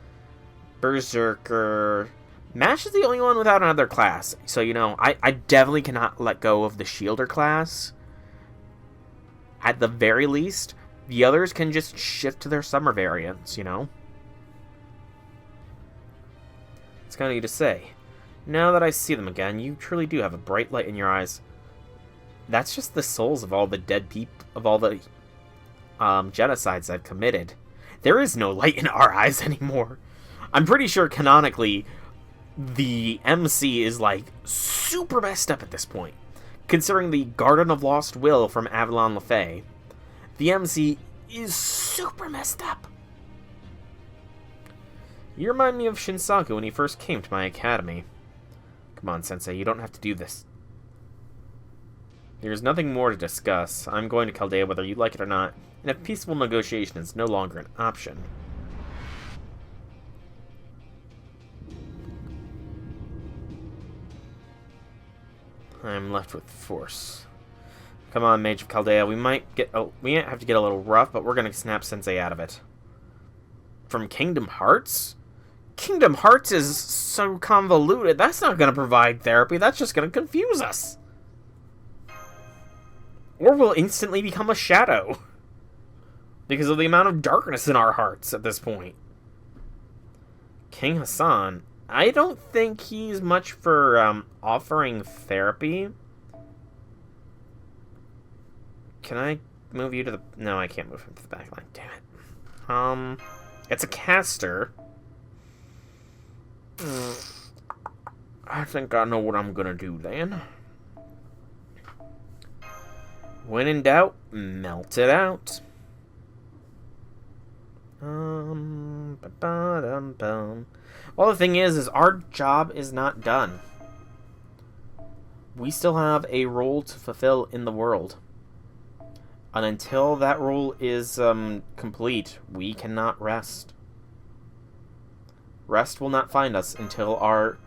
Berserker. Mash is the only one without another class. So, you know, I definitely cannot let go of the Shielder class. At the very least, the others can just shift to their summer variants, you know? It's kind of you to say. Now that I see them again, you truly do have a bright light in your eyes. That's just the souls of all the dead people, of all the genocides I've committed. There is no light in our eyes anymore. I'm pretty sure canonically the MC is like super messed up at this point. Considering the Garden of Lost Will from Avalon LaFay, the MC is super messed up. You remind me of Shinsaku when he first came to my academy. Come on, Sensei, you don't have to do this. There's nothing more to discuss. I'm going to Chaldea whether you like it or not, and if peaceful negotiation is no longer an option. I'm left with force. Come on, Mage of Chaldea. We might have to get a little rough, but we're gonna snap Sensei out of it. From Kingdom Hearts? Kingdom Hearts is so convoluted. That's not gonna provide therapy. That's just gonna confuse us. Or we'll instantly become a shadow. Because of the amount of darkness in our hearts at this point. King Hassan. I don't think he's much for offering therapy. Can I move you to the... No, I can't move him to the back line. Damn it. It's a caster. I think I know what I'm gonna do then. When in doubt, melt it out. Well, the thing is our job is not done. We still have a role to fulfill in the world. And until that role is complete, we cannot rest. Rest will not find us until our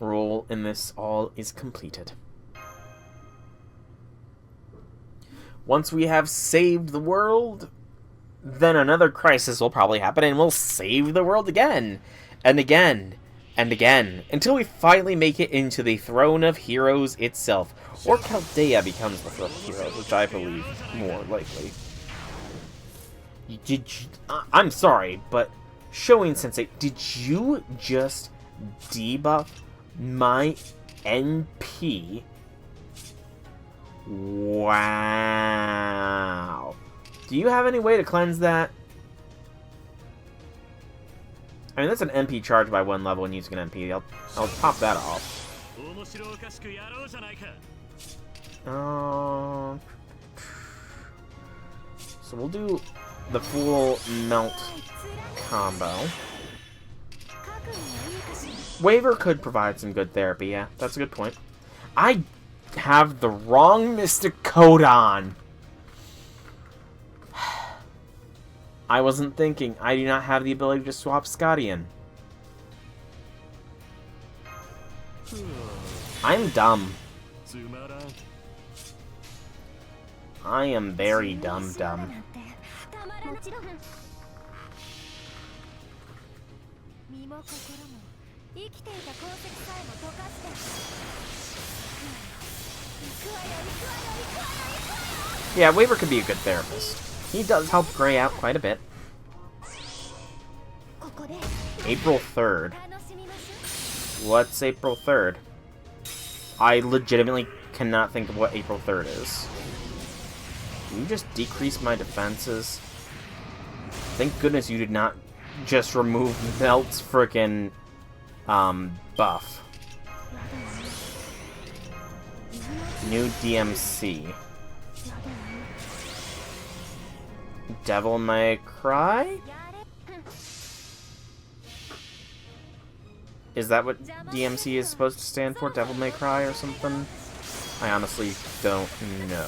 role in this all is completed. Once we have saved the world, then another crisis will probably happen and we'll save the world again. And again. And again. Until we finally make it into the Throne of Heroes itself. Or Chaldea becomes the Throne of Heroes, which I believe more likely. I'm sorry, but Shoin Sensei, did you just debuff my NP? Wow. Do you have any way to cleanse that? I mean, that's an MP charge by 1 level and using an MP. I'll pop that off. So we'll do the full melt combo. Waver could provide some good therapy, yeah, that's a good point. I have the wrong Mystic Codon. I wasn't thinking. I do not have the ability to swap Scottian. I'm dumb. I am very dumb. Yeah, Waver could be a good therapist. He does help Gray out quite a bit. April 3rd. What's April 3rd? I legitimately cannot think of what April 3rd is. Can you just decrease my defenses? Thank goodness you did not just remove Melt's frickin' buff. New DMC. Devil May Cry? Is that what DMC is supposed to stand for? Devil May Cry or something? I honestly don't know.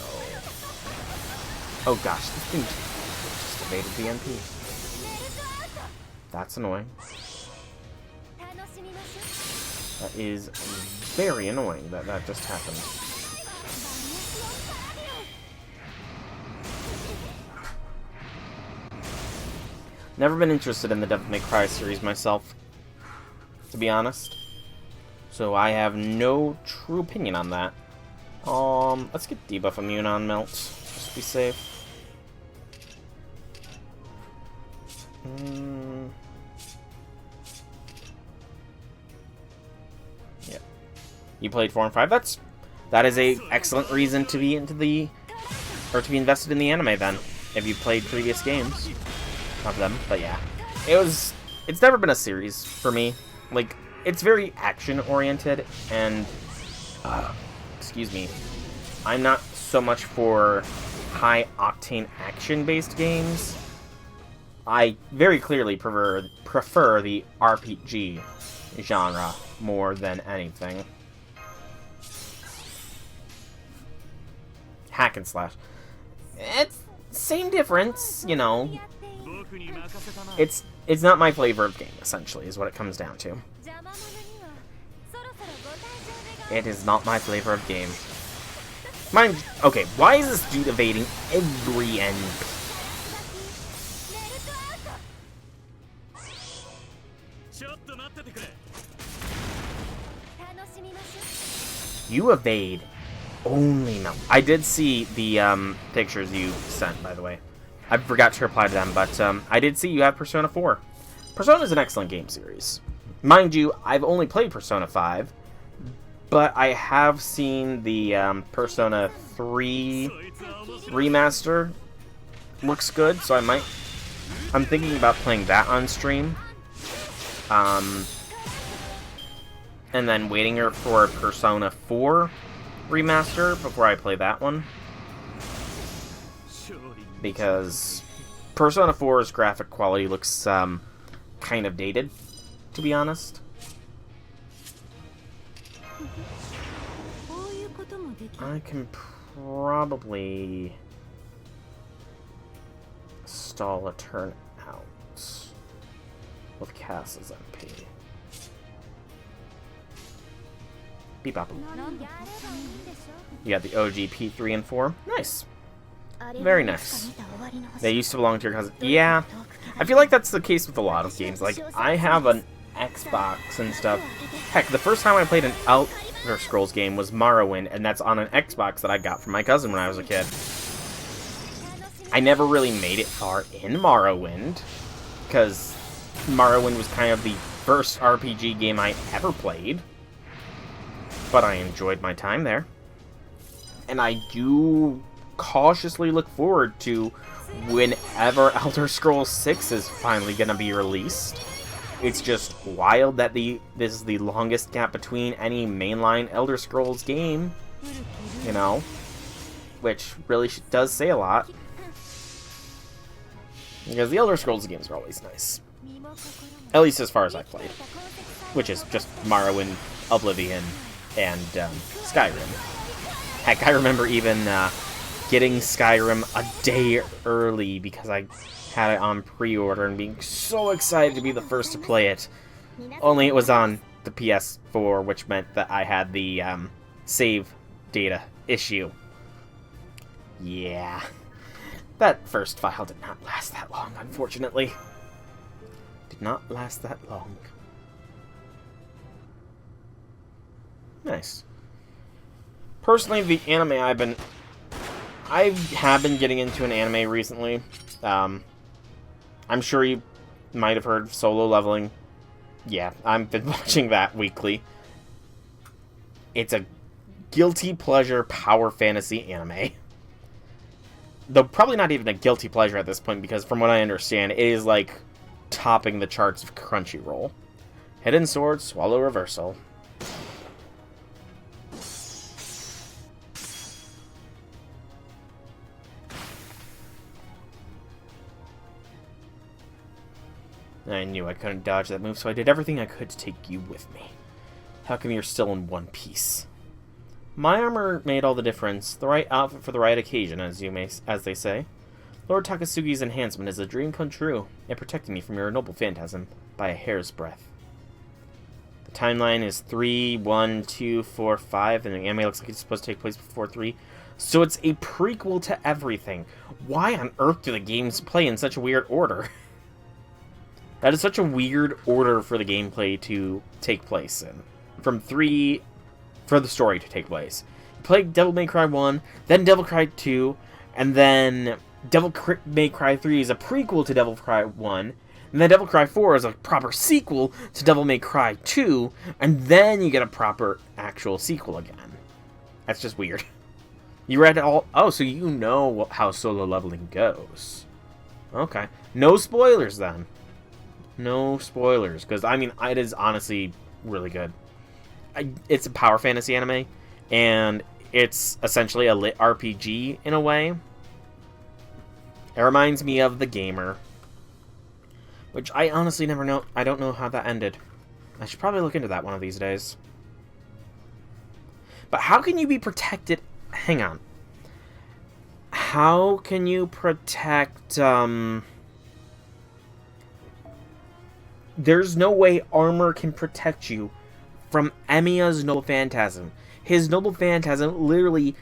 Oh gosh, this thing just evaded the MP. That's annoying. That is very annoying that that just happened. Never been interested in the Devil May Cry series myself, to be honest. So I have no true opinion on that. Let's get debuff immune on Melt, just to be safe. Yeah. You played 4 and 5. That is a excellent reason to be into the, or to be invested in the anime then, if you played previous games. Not them, but yeah. It's never been a series for me. Like, it's very action-oriented, and, excuse me, I'm not so much for high-octane action-based games. I very clearly prefer the RPG genre more than anything. Hack and slash. It's same difference, you know. It's not my flavor of game, essentially, is what it comes down to. It is not my flavor of game. Okay, why is this dude evading every NP? You evade only Melt. I did see the pictures you sent, by the way. I forgot to reply to them, but I did see you have Persona 4. Persona is an excellent game series. Mind you, I've only played Persona 5, but I have seen the Persona 3 remaster. Looks good, so I'm thinking about playing that on stream. And then waiting for Persona 4 remaster before I play that one. Because Persona 4's graphic quality looks kind of dated, to be honest. I can probably stall a turn out with Cass's MP. Bebop. You got the OG P3 and 4. Nice. Very nice. They used to belong to your cousin. Yeah. I feel like that's the case with a lot of games. Like, I have an Xbox and stuff. Heck, the first time I played an Elder Scrolls game was Morrowind, and that's on an Xbox that I got from my cousin when I was a kid. I never really made it far in Morrowind, because Morrowind was kind of the first RPG game I ever played. But I enjoyed my time there. And I do cautiously look forward to whenever Elder Scrolls 6 is finally going to be released. It's just wild that this is the longest gap between any mainline Elder Scrolls game, you know, which really does say a lot. Because the Elder Scrolls games are always nice. At least as far as I've played. Which is just Morrowind, Oblivion, and Skyrim. Heck, I remember even getting Skyrim a day early because I had it on pre-order and being so excited to be the first to play it. Only it was on the PS4, which meant that I had the save data issue. Yeah. That first file did not last that long, unfortunately. Did not last that long. Nice. Personally, the anime I have been getting into an anime recently. I'm sure you might have heard of Solo Leveling. Yeah, I've been watching that weekly. It's a guilty pleasure power fantasy anime. Though probably not even a guilty pleasure at this point, because from what I understand, it is like topping the charts of Crunchyroll. Hidden Sword, Swallow Reversal. I knew I couldn't dodge that move, so I did everything I could to take you with me. How come you're still in one piece? My armor made all the difference. The right outfit for the right occasion, as they say. Lord Takasugi's enhancement is a dream come true. It protected me from your noble phantasm by a hair's breadth. The timeline is 3, 1, 2, 4, 5, and the anime looks like it's supposed to take place before 3. So it's a prequel to everything. Why on earth do the games play in such a weird order? That is such a weird order for the gameplay to take place in. From 3, for the story to take place. You play Devil May Cry 1, then Devil May Cry 2, and then Devil May Cry 3 is a prequel to Devil May Cry 1, and then Devil May Cry 4 is a proper sequel to Devil May Cry 2, and then you get a proper actual sequel again. That's just weird. You read it all? Oh, so you know how Solo Leveling goes. Okay. No spoilers then. No spoilers, because, I mean, it is honestly really good. It's a power fantasy anime, and it's essentially a lit RPG in a way. It reminds me of The Gamer, which I honestly never know. I don't know how that ended. I should probably look into that one of these days. But how can you be protected? Hang on. How can you protect, There's no way armor can protect you from Emiya's Noble Phantasm. His Noble Phantasm literally...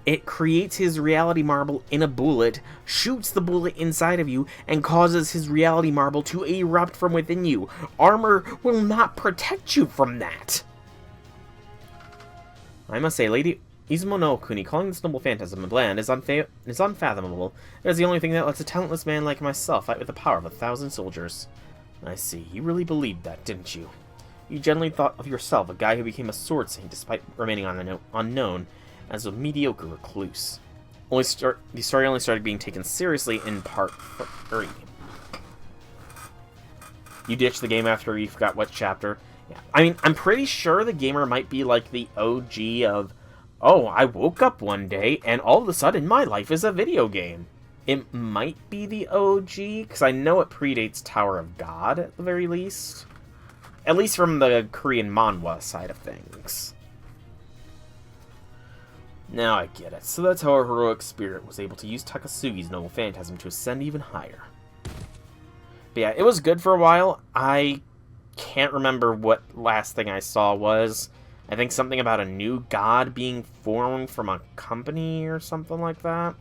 It creates his reality marble in a bullet, shoots the bullet inside of you, and causes his reality marble to erupt from within you. Armor will not protect you from that. I must say, Lady Izumo no Kuni calling this Noble Phantasm a bland is unfathomable. It is the only thing that lets a talentless man like myself fight with the power of 1,000 soldiers. I see. You really believed that, didn't you? You generally thought of yourself, a guy who became a sword saint despite remaining unknown, as a mediocre recluse. The story only started being taken seriously in part 3. You ditched the game after you forgot what chapter. Yeah. I mean, I'm pretty sure The Gamer might be like the OG of, oh, I woke up one day and all of a sudden my life is a video game. It might be the OG, because I know it predates Tower of God at the very least. At least from the Korean manhwa side of things. Now I get it. So that's how our heroic spirit was able to use Takasugi's Noble Phantasm to ascend even higher. But yeah, it was good for a while. I can't remember what last thing I saw was. I think something about a new god being formed from a company or something like that.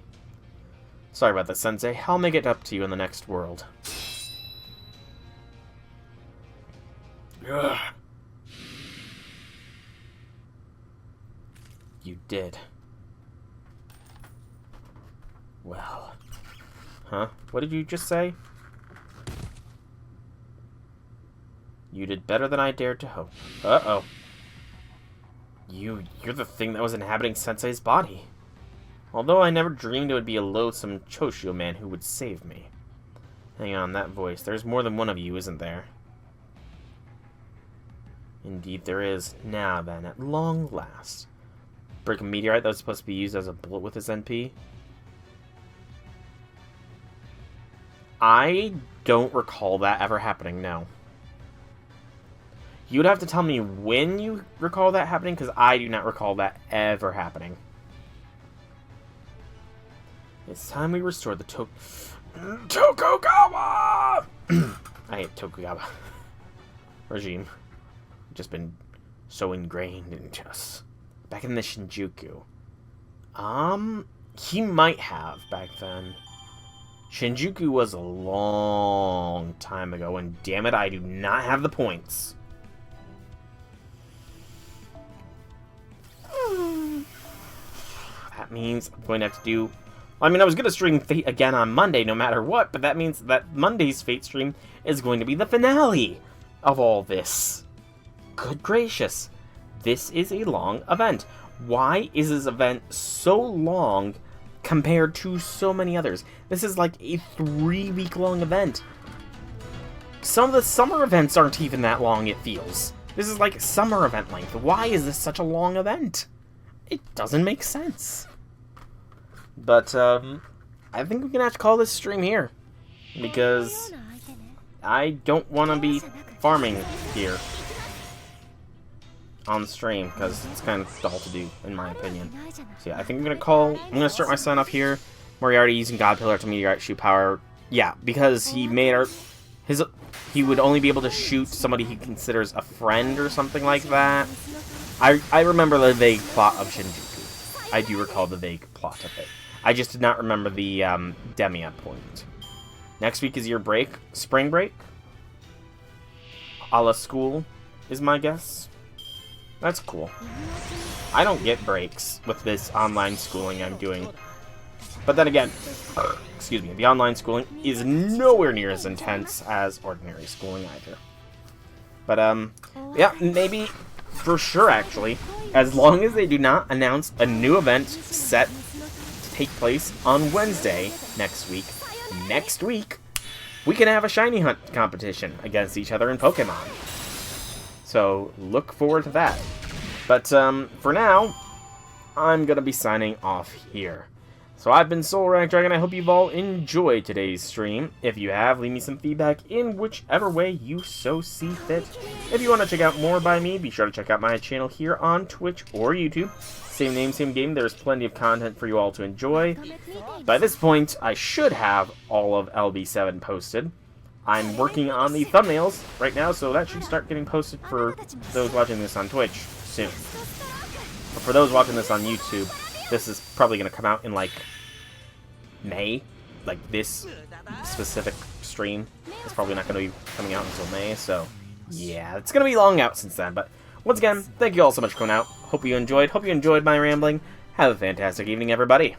Sorry about that, Sensei. I'll make it up to you in the next world. Ugh. You did. Well. Huh? What did you just say? You did better than I dared to hope. Uh-oh. You're the thing that was inhabiting Sensei's body. Although I never dreamed it would be a loathsome Choshio man who would save me. Hang on, that voice. There's more than one of you, isn't there? Indeed there is. Now then, at long last. Break a meteorite that was supposed to be used as a bullet with this NP? I don't recall that ever happening, no. You would have to tell me when you recall that happening, because I do not recall that ever happening. It's time we restore the Tokugawa! I hate Tokugawa regime. Just been so ingrained into us. Back in the Shinjuku. He might have back then. Shinjuku was a long time ago, and damn it, I do not have the points. That means I'm going to have to do... I mean, I was going to stream Fate again on Monday no matter what, but that means that Monday's Fate stream is going to be the finale of all this. Good gracious. This is a long event. Why is this event so long compared to so many others? This is like a 3-week-long event. Some of the summer events aren't even that long, it feels. This is like summer event length. Why is this such a long event? It doesn't make sense. But, I think we're gonna have to call this stream here. Because I don't want to be farming here on stream, because it's kind of dull to do, in my opinion. So yeah, I think I'm gonna start my sign off here. Moriarty using God Pillar to meteorite shoot power. Yeah, because he made he would only be able to shoot somebody he considers a friend or something like that. I remember the vague plot of Shinjuku. I do recall the vague plot of it. I just did not remember the Demia point. Next week is your break. Spring break? A la school is my guess. That's cool. I don't get breaks with this online schooling I'm doing. But then again, excuse me, the online schooling is nowhere near as intense as ordinary schooling either. But, yeah, maybe, for sure actually, as long as they do not announce a new event set to take place on Wednesday next week, we can have a shiny hunt competition against each other in Pokemon. So, look forward to that. But, for now, I'm gonna be signing off here. So I've been Soul Dragon. I hope you've all enjoyed today's stream. If you have, leave me some feedback in whichever way you so see fit. If you want to check out more by me, be sure to check out my channel here on Twitch or YouTube. Same name, same game. There's plenty of content for you all to enjoy. By this point, I should have all of LB7 posted. I'm working on the thumbnails right now, so that should start getting posted for those watching this on Twitch soon. But for those watching this on YouTube, this is probably going to come out in, like, May. Like, this specific stream is probably not going to be coming out until May, so, yeah, it's going to be long out since then. But, once again, thank you all so much for coming out. Hope you enjoyed my rambling. Have a fantastic evening, everybody.